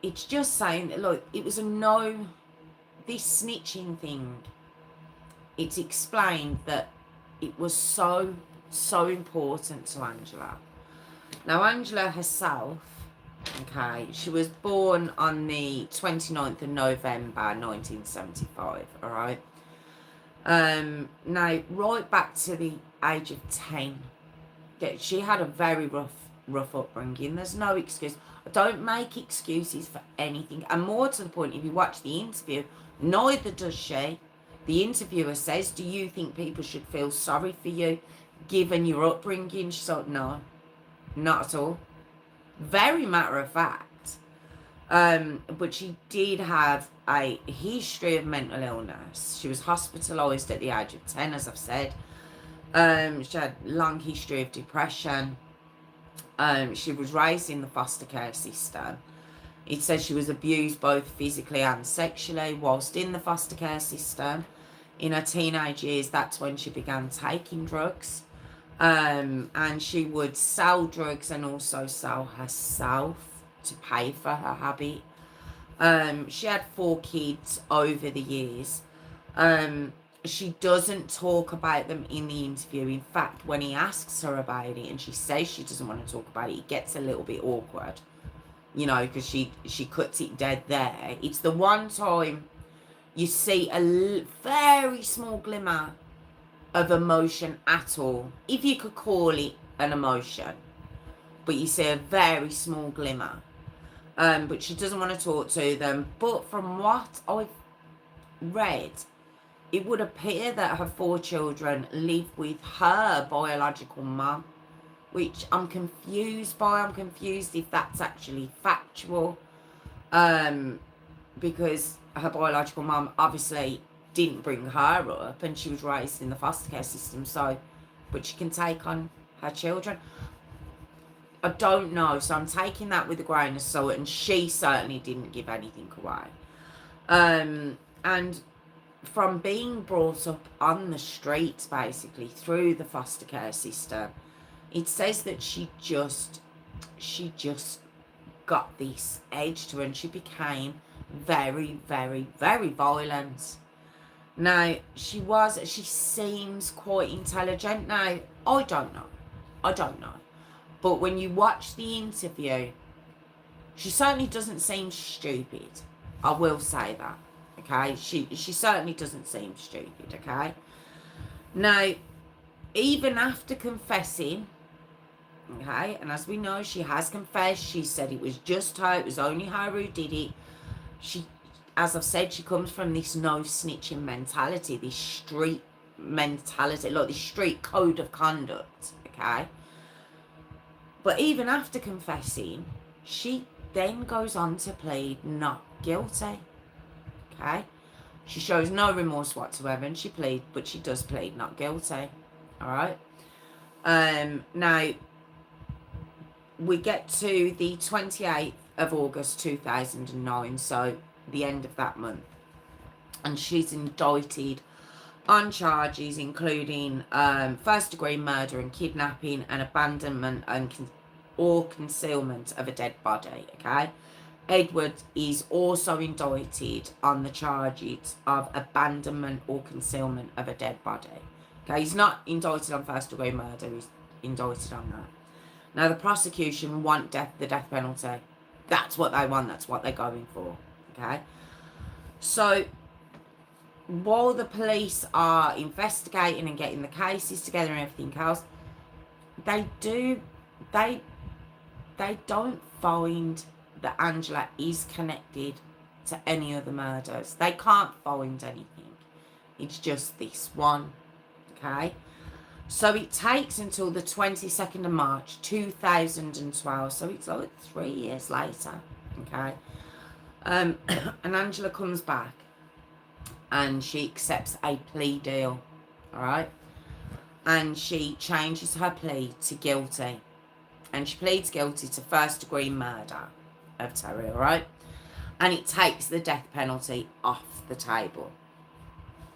it's just saying that, look, it was this snitching thing, it's explained that it was so important to Angela. Now, Angela herself, okay, she was born on the 29th of November 1975, all right? Now, right back to the age of 10. She had a very rough upbringing. There's no excuse. I don't make excuses for anything. And more to the point, if you watch the interview, neither does she. The interviewer says, do you think people should feel sorry for you given your upbringing? She's like, no, not at all. Very matter of fact. But she did have a history of mental illness. She was hospitalised at the age of 10, as I've said. She had a long history of depression. She was raised in the foster care system. It says she was abused both physically and sexually whilst in the foster care system. In her teenage years, that's when she began taking drugs. And she would sell drugs and also sell herself to pay for her habit. She had 4 kids over the years. She doesn't talk about them in the interview. In fact, when he asks her about it and she says she doesn't want to talk about it, it gets a little bit awkward, you know, because she cuts it dead there. It's the one time you see a very small glimmer of emotion at all, if you could call it an emotion, but you see a very small glimmer. But she doesn't want to talk to them. But from what I've read, it would appear that her 4 children live with her biological mum, which I'm confused by. I'm confused if that's actually factual, because her biological mum obviously didn't bring her up and she was raised in the foster care system, so, but she can take on her children. I don't know, so I'm taking that with a grain of salt, and she certainly didn't give anything away. And from being brought up on the streets, basically, through the foster care system, it says that she just got this edge to her, and she became very, very, very violent. Now, she seems quite intelligent. Now, I don't know. But when you watch the interview, she certainly doesn't seem stupid. I will say that, okay? She certainly doesn't seem stupid, okay? Now, even after confessing, okay, and as we know, she has confessed. She said it was just her. It was only her who did it. She, as I've said, she comes from this no snitching mentality, this street mentality, like this street code of conduct, okay? But even after confessing, she then goes on to plead not guilty, okay? She shows no remorse whatsoever, and but she does plead not guilty, all right? Now, we get to the 28th of August 2009, so the end of that month, and she's indicted on charges including first-degree murder and kidnapping and abandonment or concealment of a dead body, okay? Edward is also indicted on the charges of abandonment or concealment of a dead body. Okay, he's not indicted on first-degree murder, he's indicted on that. Now, the prosecution want the death penalty. That's what they want, that's what they're going for, okay? So, while the police are investigating and getting the cases together and everything else, they don't find that Angela is connected to any other murders. They can't find anything. It's just this one, okay? So it takes until the 22nd of March 2012, so it's like 3 years later, okay? And Angela comes back and she accepts a plea deal, all right? And she changes her plea to guilty. And she pleads guilty to first-degree murder of Terry, all right? And it takes the death penalty off the table,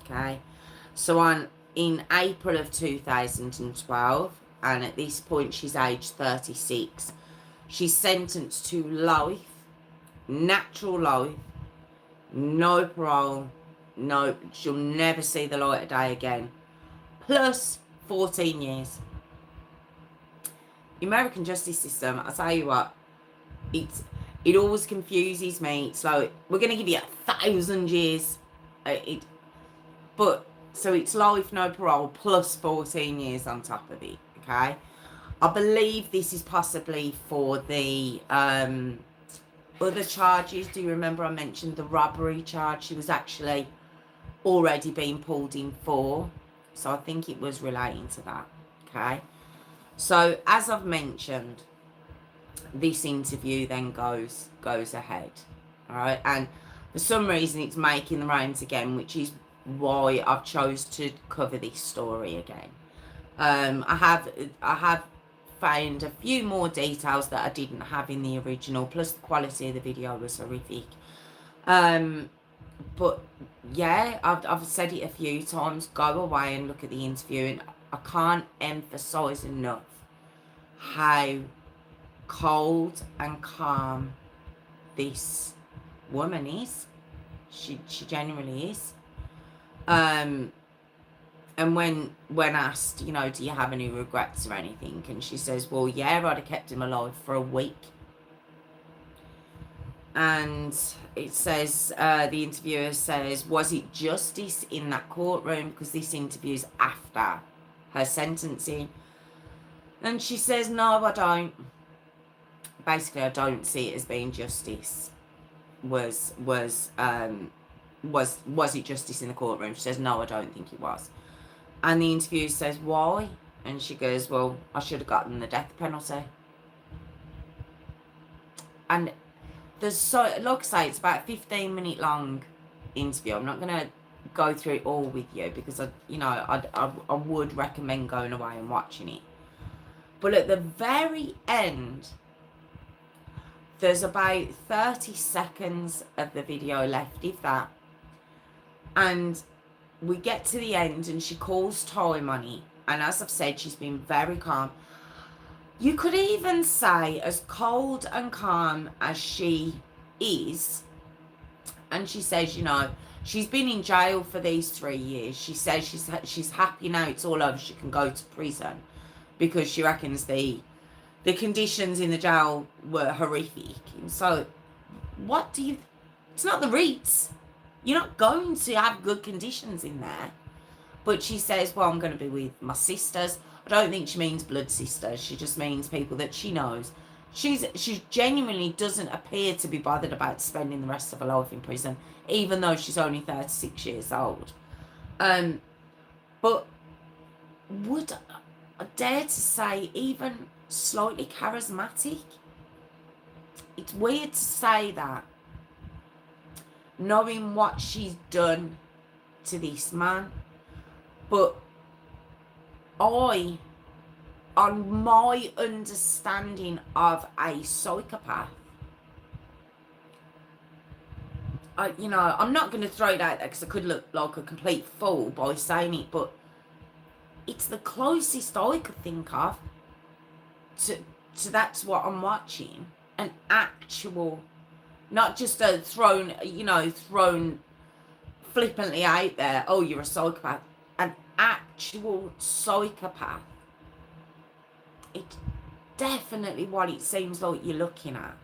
okay? So in April of 2012, and at this point she's aged 36, she's sentenced to life, natural life, no parole, no, she'll never see the light of day again, plus 14 years. The American justice system, I'll tell you what, it always confuses me. It's like, we're going to give you 1,000 years. But So it's life, no parole, plus 14 years on top of it, okay? I believe this is possibly for the other charges. Do you remember I mentioned the robbery charge? She was actually already being pulled in for. So I think it was relating to that, okay? So as I've mentioned, this interview then goes ahead, all right? And for some reason it's making the rounds again, which is why I've chose to cover this story again. I have found a few more details that I didn't have in the original, plus the quality of the video was horrific. But yeah, I've said it a few times, go away and look at the interview, and I can't emphasize enough how cold and calm this woman is. She genuinely is. And when asked, you know, do you have any regrets or anything, and she says, well, yeah, I'd have kept him alive for a week. And it says, the interviewer says, was it justice in that courtroom? Because this interview's after her sentencing. And she says, no, I don't. Basically, I don't see it as being justice. Was it justice in the courtroom? She says, no, I don't think it was. And the interviewer says, why? And she goes, well, I should have gotten the death penalty. And there's so, like I say, it's about a 15-minute long interview. I'm not going to go through it all with you because I would recommend going away and watching it. But at the very end, there's about 30 seconds of the video left, if that. And we get to the end and she calls time on it. And as I've said, she's been very calm. You could even say as cold and calm as she is. And she says, you know, she's been in jail for these 3 years. She says she's happy now it's all over. She can go to prison because she reckons the conditions in the jail were horrific. And so what do you... It's not the Ritz. You're not going to have good conditions in there. But she says, well, I'm going to be with my sisters. I don't think she means blood sisters. She just means people that she knows. She genuinely doesn't appear to be bothered about spending the rest of her life in prison, even though she's only 36 years old. But would I dare to say even slightly charismatic? It's weird to say that, knowing what she's done to this man. But on my understanding of a psychopath, I'm not going to throw it out there because I could look like a complete fool by saying it, but it's the closest I could think of to that's what I'm watching. An actual, not just a thrown flippantly out there, oh, you're a psychopath. An actual psychopath. It's definitely what it seems like you're looking at.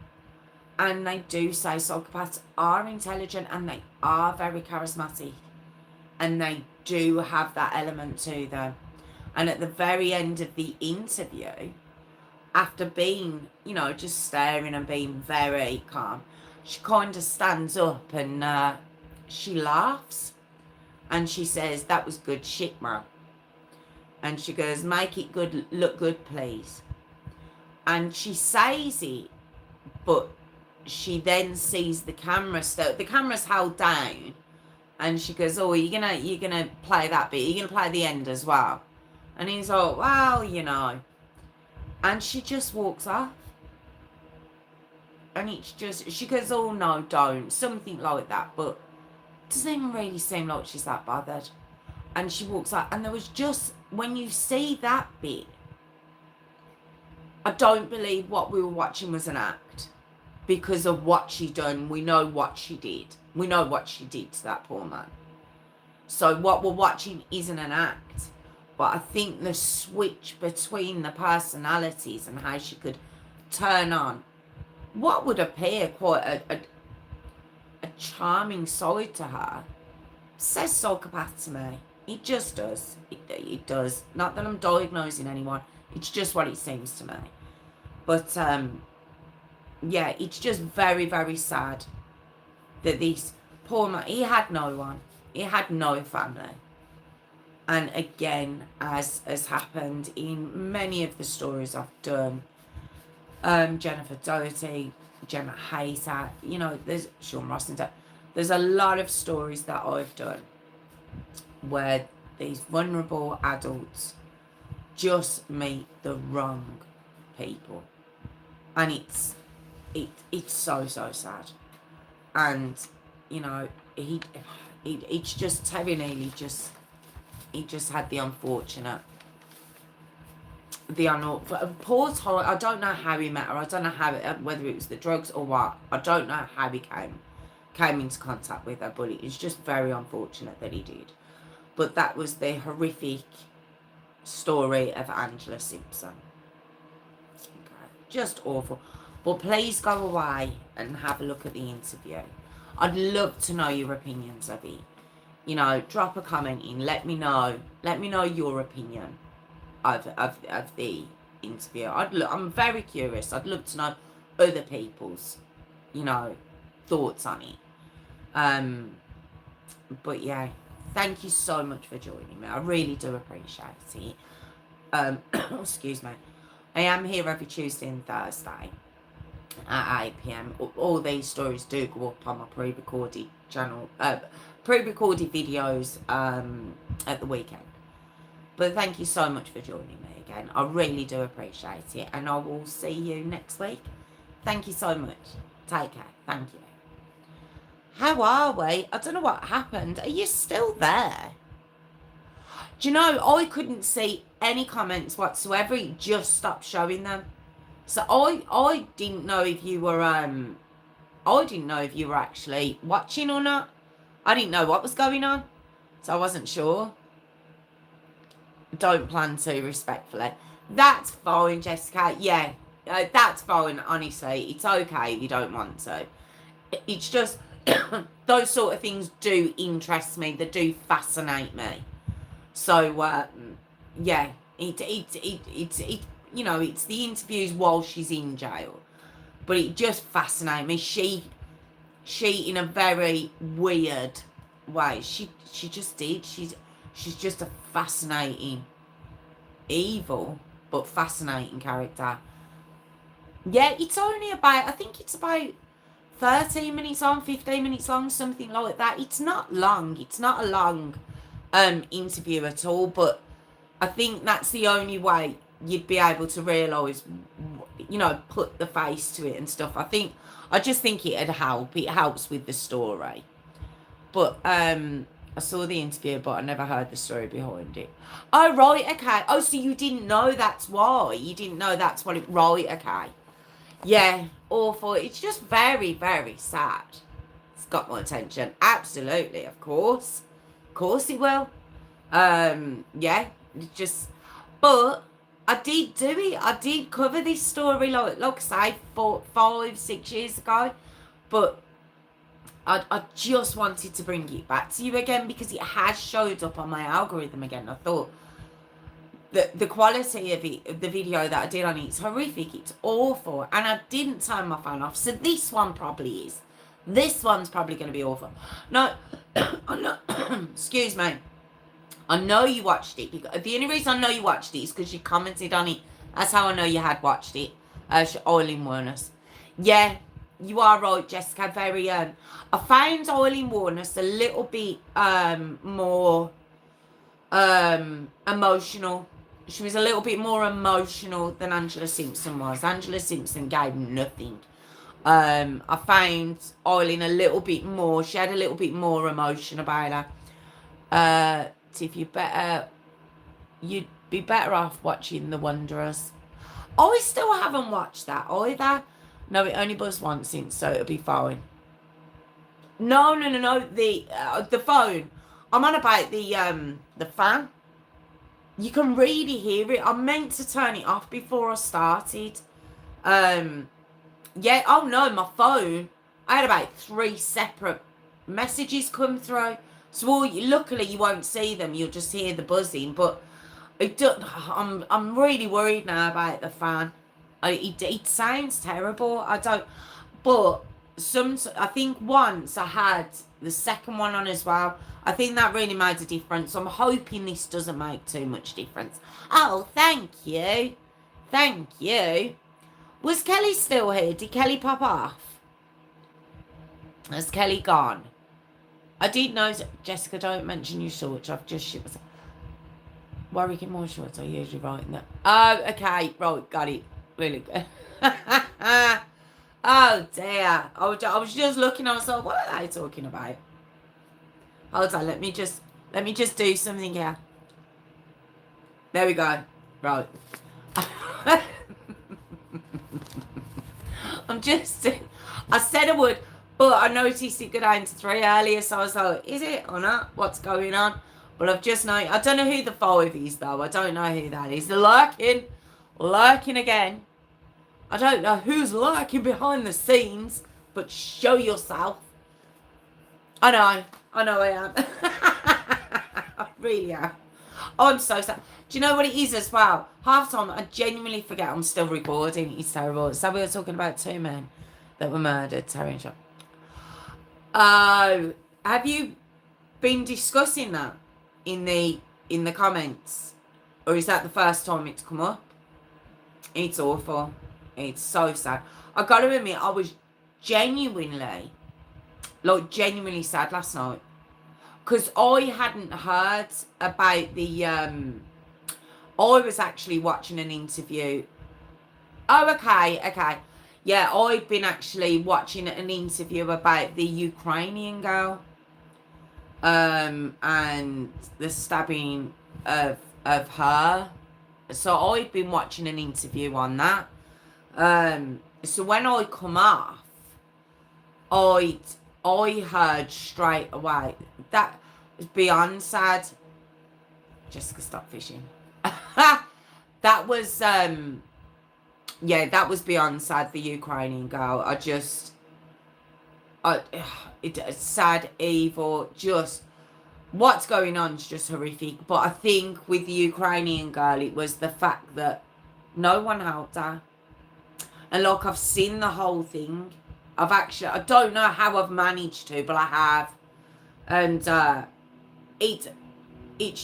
And they do say psychopaths are intelligent and they are very charismatic. And they do have that element to them. And at the very end of the interview, after being, just staring and being very calm, she kind of stands up and she laughs. And she says, that was good shit, ma. And she goes, make it good, look good, please. And she says it, but she then sees the camera. The camera's held down. And she goes, oh, you're gonna play that bit. You're gonna play the end as well. And he's like, well, And she just walks off. And it's just, she goes, oh, no, don't. Something like that. But it doesn't even really seem like she's that bothered. And she walks out. And there was just, when you see that bit, I don't believe what we were watching was an act. Because of what she done. We know what she did. We know what she did to that poor man. So what we're watching isn't an act. But I think the switch between the personalities and how she could turn on what would appear quite a charming side to her says psychopath to me. It just does. It does. Not that I'm diagnosing anyone. It's just what it seems to me. But yeah, it's just very, very sad that this poor man, he had no one. He had no family. And again, as has happened in many of the stories I've done, Jennifer Doherty, Gemma Hayter, you know, there's Sean Rossington. There's a lot of stories that I've done where these vulnerable adults just meet the wrong people, and it's so sad. And you know, it's just Terry Neely he just had the unfortunate, poor Tom. I don't know how he met her. I don't know how whether it was the drugs or what. I don't know how he came into contact with her, but it's just very unfortunate that he did. But that was the horrific story of Angela Simpson. Okay. Just awful. But please go away and have a look at the interview. I'd love to know your opinions of it. You know, drop a comment in. Let me know your opinion of the interview. I'm very curious. I'd love to know other people's, you know, thoughts on it. But yeah, thank you so much for joining me. I really do appreciate it. Excuse me. I am here every Tuesday and Thursday at 8 p.m. All these stories do go up on my pre-recorded channel, pre-recorded videos at the weekend. But thank you so much for joining me again. I really do appreciate it, and I will see you next week. Thank you so much. Take care. Thank you. How are we? I don't know what happened. Are you still there? Do you know, I couldn't see any comments whatsoever. It just stopped showing them. So I didn't know if you were actually watching or not. I didn't know what was going on, so I wasn't sure. Don't plan to, respectfully. That's fine, Jessica. Yeah, that's fine. Honestly, it's okay if you don't want to. It's just those sort of things do interest me. They do fascinate me. So yeah, it's you know, it's the interviews while she's in jail, but it just fascinates me. She in a very weird way. She just did. She's just a fascinating, evil but fascinating character. Yeah, it's only about, I think it's about 13 minutes long, 15 minutes long, something like that. It's not long. It's not a long interview at all, but I think that's the only way you'd be able to realise, you know, put the face to it and stuff. I just think it'd help. It helps with the story. But I saw the interview, but I never heard the story behind it. Oh, right, okay. Oh, so you didn't know that's why? You didn't know that's what it... Right, okay. Yeah, awful. It's just very, very sad. It's got my attention. Absolutely, of course. Of course it will. Yeah, just... But I did do it. I did cover this story, like I say, 5, 6 years ago. But I just wanted to bring it back to you again because it has showed up on my algorithm again. I thought the quality of it, the video that I did on it, it's horrific. It's awful. And I didn't turn my phone off. So this one probably is. This one's probably going to be awful. No, I'm not, excuse me. I know you watched it. Because the only reason I know you watched it is because you commented on it. That's how I know you had watched it. Oil in Warners. Yeah, you are right, Jessica. Very, I found Oil in Warners a little bit more emotional. She was a little bit more emotional than Angela Simpson was. Angela Simpson gave nothing. I found Oiling a little bit more. She had a little bit more emotion about her. If you'd be better off watching The Wanderers. I still haven't watched that either. No, it only buzzed once since, so it'll be fine. No. The phone. I'm on about the fan. You can really hear it. I meant to turn it off before I started. Yeah. Oh no, my phone. I had about 3 separate messages come through. So luckily you won't see them. You'll just hear the buzzing. But I'm really worried now about the fan. It sounds terrible. I don't. But I think once I had the second one on as well. I think that really made a difference. I'm hoping this doesn't make too much difference. Oh, thank you. Thank you. Was Kelly still here? Did Kelly pop off? Has Kelly gone? I did know, Jessica, don't mention your shorts. I've just shit myself. Worrying more shorts, I usually write in that. Oh, okay. Right, got it. Really good. Oh, dear. I was just looking, I was like, what are they talking about? Hold on, let me just do something here. There we go. Right. I said I would, but I noticed it go down to 3 earlier, so I was like, is it or not? What's going on? But I've just known, I don't know who the 5 is, though. I don't know who that is. They're lurking again. I don't know who's lurking behind the scenes, but show yourself. I know I am. I really am. Oh, I'm so sad. Do you know what it is as well? Half time, I genuinely forget I'm still recording. It's terrible. So we were talking about 2 men that were murdered, Terry and Sean. Oh, have you been discussing that in the comments? Or is that the first time it's come up? It's awful. It's so sad. I gotta admit, I was genuinely sad last night. Because I hadn't heard about the, I was actually watching an interview. Oh, okay. Yeah, I've been actually watching an interview about the Ukrainian girl. And the stabbing of her. So I've been watching an interview on that. So when I come off, I heard straight away that was beyond sad. Jessica, stop fishing. That was that was beyond sad. The Ukrainian girl. It's sad, evil. Just what's going on is just horrific. But I think with the Ukrainian girl, it was the fact that no one helped her. And look, I've seen the whole thing. I don't know how I've managed to, but I have. And it's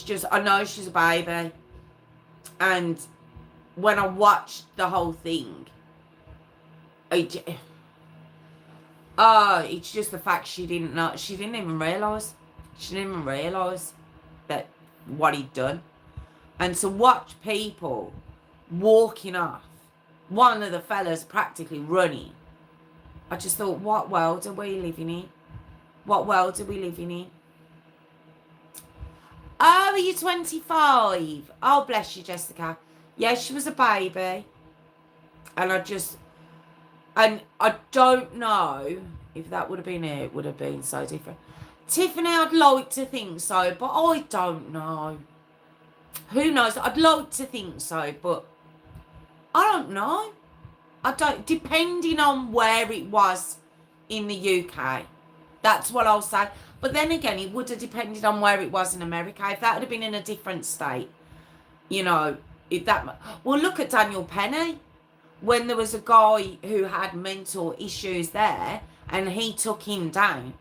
just, I know she's a baby. And when I watched the whole thing, it's just the fact she didn't know. She didn't even realise. She didn't even realise that what he'd done. And to watch people walking off, one of the fellas practically running, I just thought, what world are we living in? What world are we living in? Oh, are you 25? Oh, bless you, Jessica. Yeah, she was a baby. And I don't know if that would have been it. It would have been so different. Tiffany, I'd like to think so, but I don't know. Who knows? I'd like to think so, but I don't know. Depending on where it was in the UK. That's what I'll say. But then again, it would have depended on where it was in America. If that had been in a different state, well, look at Daniel Penny. When there was a guy who had mental issues there and he took him down,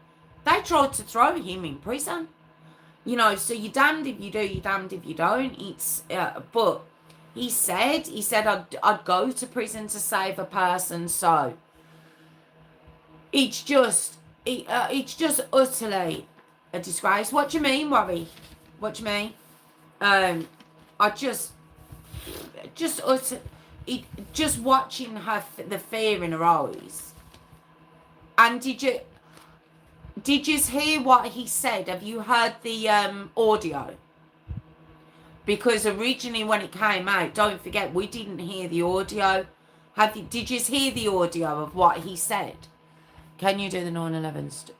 they tried to throw him in prison. So you're damned if you do, you're damned if you don't. But he said I'd go to prison to save a person. So it's just utterly a disgrace. What do you mean, Worry? What do you mean? Just watching her, the fear in her eyes. And did you hear what he said? Have you heard the audio? Because originally when it came out, don't forget, we didn't hear the audio. Did you hear the audio of what he said? Can you do the 9/11?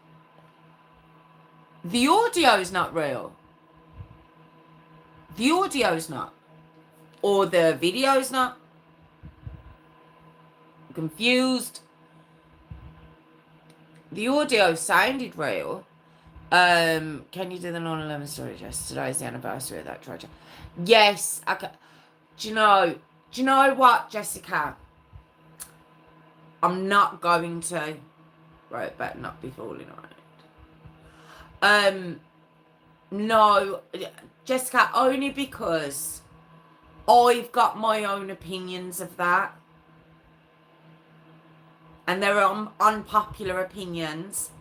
The audio's not real. The audio's not. Or the video's not. I'm confused. The audio sounded real. Can you do the 9/11 story, Jess? Today is the anniversary of that tragedy. Yes, I can. Do you know what, Jessica? I'm not going to. Right, better not be falling around. No, Jessica, only because I've got my own opinions of that. And there are unpopular opinions.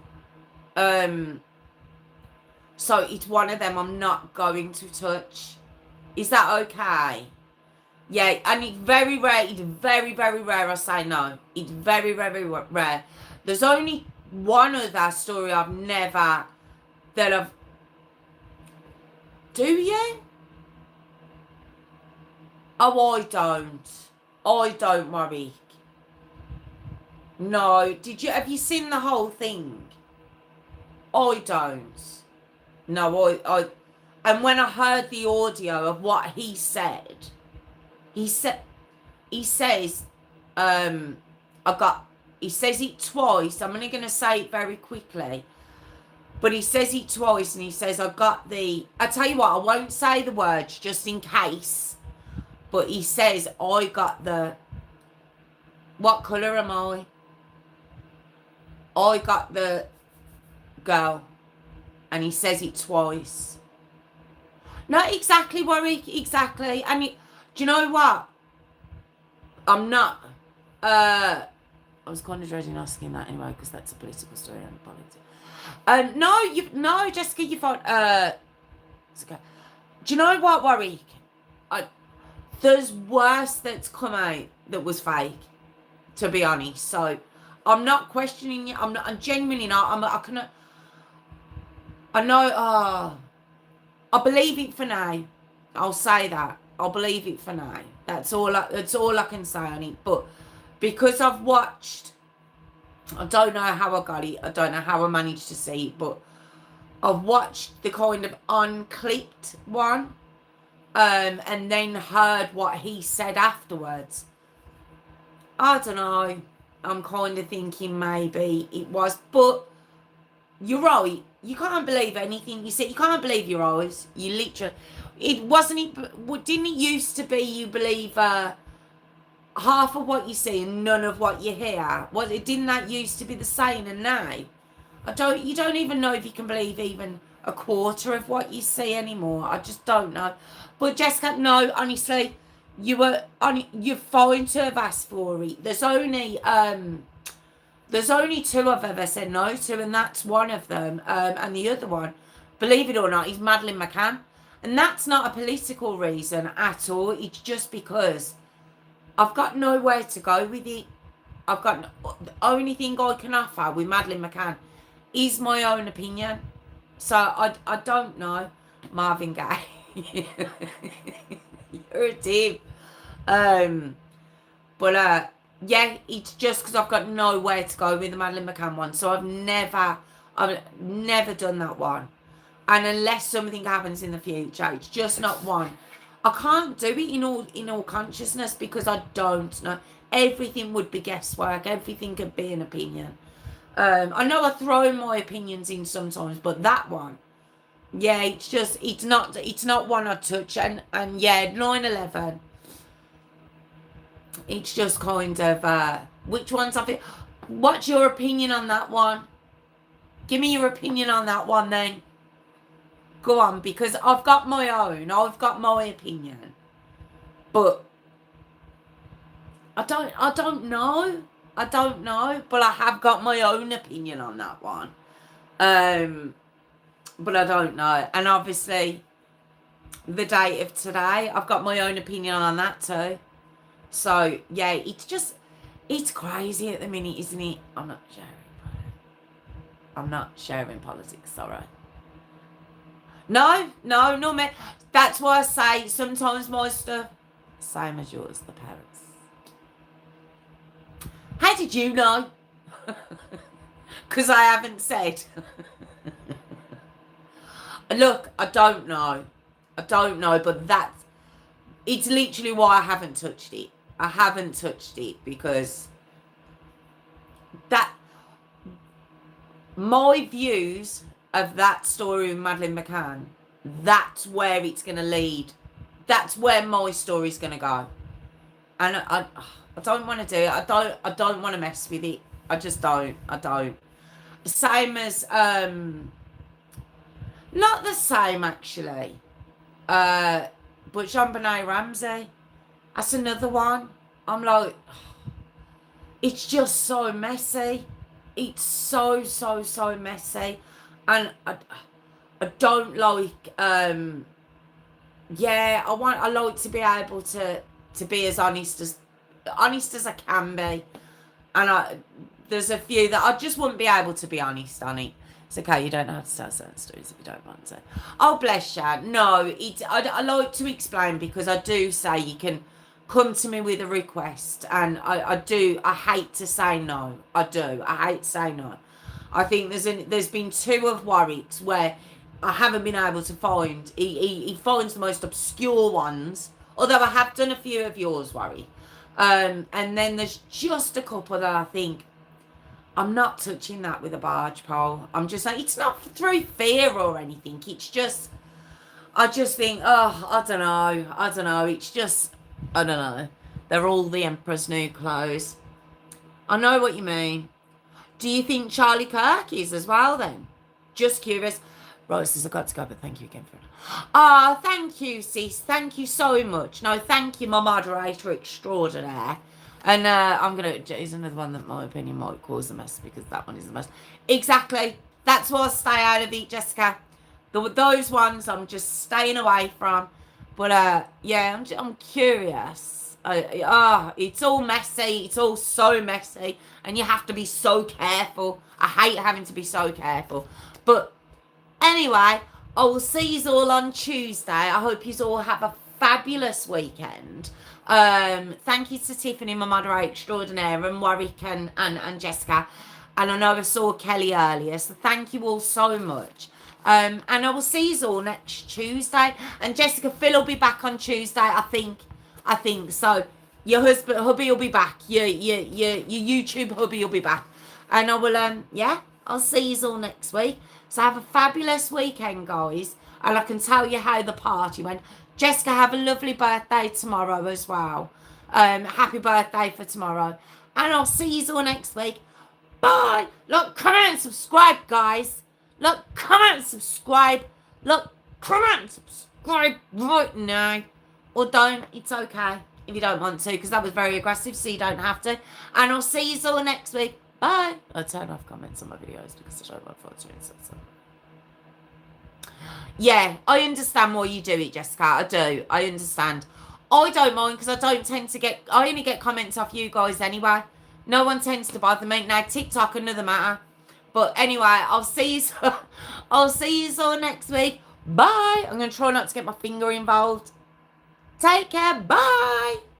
So it's one of them I'm not going to touch. Is that okay? Yeah, and it's very rare. It's very, very rare I say no. It's very, very rare. There's only one other story I've never... that I've... Do you? Oh, I don't, worry. No. Have you seen the whole thing? I don't. No, and when I heard the audio of what he said, he says, he says it twice. I'm only going to say it very quickly. But he says it twice, and he says, I tell you what, I won't say the words just in case. But he says, I got the... What colour am I? I got the girl. And he says it twice. No, exactly, Warwick, exactly. And do you know what? I'm not... I was kind of dreading asking that anyway, because that's a political story and politics. No, Jessica, you thought... It's okay. Do you know what, Warwick? There's worse that's come out that was fake, to be honest. So, I'm not questioning you. I'm genuinely not. I know, I believe it for now. I'll say that. I'll believe it for now. That's all I can say on it. But because I've watched, I don't know how I got it. I don't know how I managed to see it. But I've watched the kind of unclipped one. And then heard what he said afterwards. I don't know. I'm kind of thinking maybe it was. But you're right. You can't believe anything you see. You can't believe your eyes. You literally... Didn't it used to be you believe half of what you see and none of what you hear? Didn't that used to be the saying? And now, you don't even know if you can believe even a quarter of what you see anymore. I just don't know. But Jessica, no, honestly, you're fine to have asked for it. There's only two I've ever said no to, and that's one of them. And the other one, believe it or not, is Madeleine McCann. And that's not a political reason at all. It's just because I've got nowhere to go with it. The only thing I can offer with Madeleine McCann is my own opinion. So I don't know. Marvin Gaye. You're a div. But yeah, it's just because I've got nowhere to go with the Madeleine McCann one. So I've never done that one. And unless something happens in the future, it's just not one. I can't do it in all consciousness because I don't know. Everything would be guesswork. Everything could be an opinion. I know I throw my opinions in sometimes, but that one, yeah, it's not one I touch. And yeah, 9/11. It's just kind of which one's I think. What's your opinion on that one? Give me your opinion on that one then. Go on, because I've got my own. I've got my opinion. But I don't know. I don't know. But I have got my own opinion on that one. But I don't know. And obviously, the date of today, I've got my own opinion on that too. So, yeah, it's crazy at the minute, isn't it? I'm not sharing politics, sorry. No, man. That's why I say sometimes my stuff, same as yours, the parents. How did you know? Because I haven't said. Look, I don't know, but it's literally why I haven't touched it. I haven't touched it because my views of that story with Madeleine McCann, that's where it's going to lead. That's where my story's going to go. And I don't want to do it. I don't want to mess with it. I just don't. I don't. Same as, not the same actually, but Jean-Benet Ramsey. That's another one. I'm like, it's just so messy. It's so messy. And I don't like, yeah, I like to be able to be as honest as I can be. And there's a few that I just wouldn't be able to be honest on it. It's okay, you don't have to tell certain stories if you don't want to. Oh, bless you. No, I like to explain, because I do say you can come to me with a request, and I hate to say no. I do. I hate to say no. I think there's been 2 of Warwick's where I haven't been able to find. He finds the most obscure ones, although I have done a few of yours, Warwick. And then there's just a couple that I think, I'm not touching that with a barge pole. I'm just like, it's not through fear or anything. It's just, I just think, oh, I don't know. It's just, I don't know. They're all the Emperor's New Clothes. I know what you mean. Do you think Charlie Kirk is as well then? Just curious. Rose says, I've got to go, but thank you again for it. Ah, thank you, sis. Thank you so much. No, thank you, my moderator extraordinaire. And I'm going to, here's another one that my opinion might cause a mess, because that one is the most. Exactly. That's why I stay out of it, Jessica. Those ones I'm just staying away from. But yeah, I'm curious. It's all messy. It's all so messy. And you have to be so careful. I hate having to be so careful. But anyway, I will see you all on Tuesday. I hope you all have a fabulous weekend. Thank you to Tiffany, my moderator extraordinaire, and Warwick and Jessica. And I know I saw Kelly earlier, so thank you all so much. And I will see you all next Tuesday. And Jessica, Phil will be back on Tuesday, I think so. Your hubby will be back. Your YouTube hubby will be back. And I will, yeah, I'll see you all next week. So have a fabulous weekend, guys. And I can tell you how the party went. Jessica, have a lovely birthday tomorrow as well. Happy birthday for tomorrow. And I'll see you all next week. Bye. Look, comment and subscribe, guys. Look, comment and subscribe. Look, comment and subscribe right now. Or don't. It's okay if you don't want to, because that was very aggressive, so you don't have to. And I'll see you all next week. Bye. I turn off comments on my videos because I don't like following so. Yeah, I understand why you do it, Jessica. I do. I understand. I don't mind, because I only get comments off you guys anyway. No one tends to bother me. Now, TikTok, another matter. But anyway, I'll see you all next week. Bye. I'm going to try not to get my finger involved. Take care. Bye.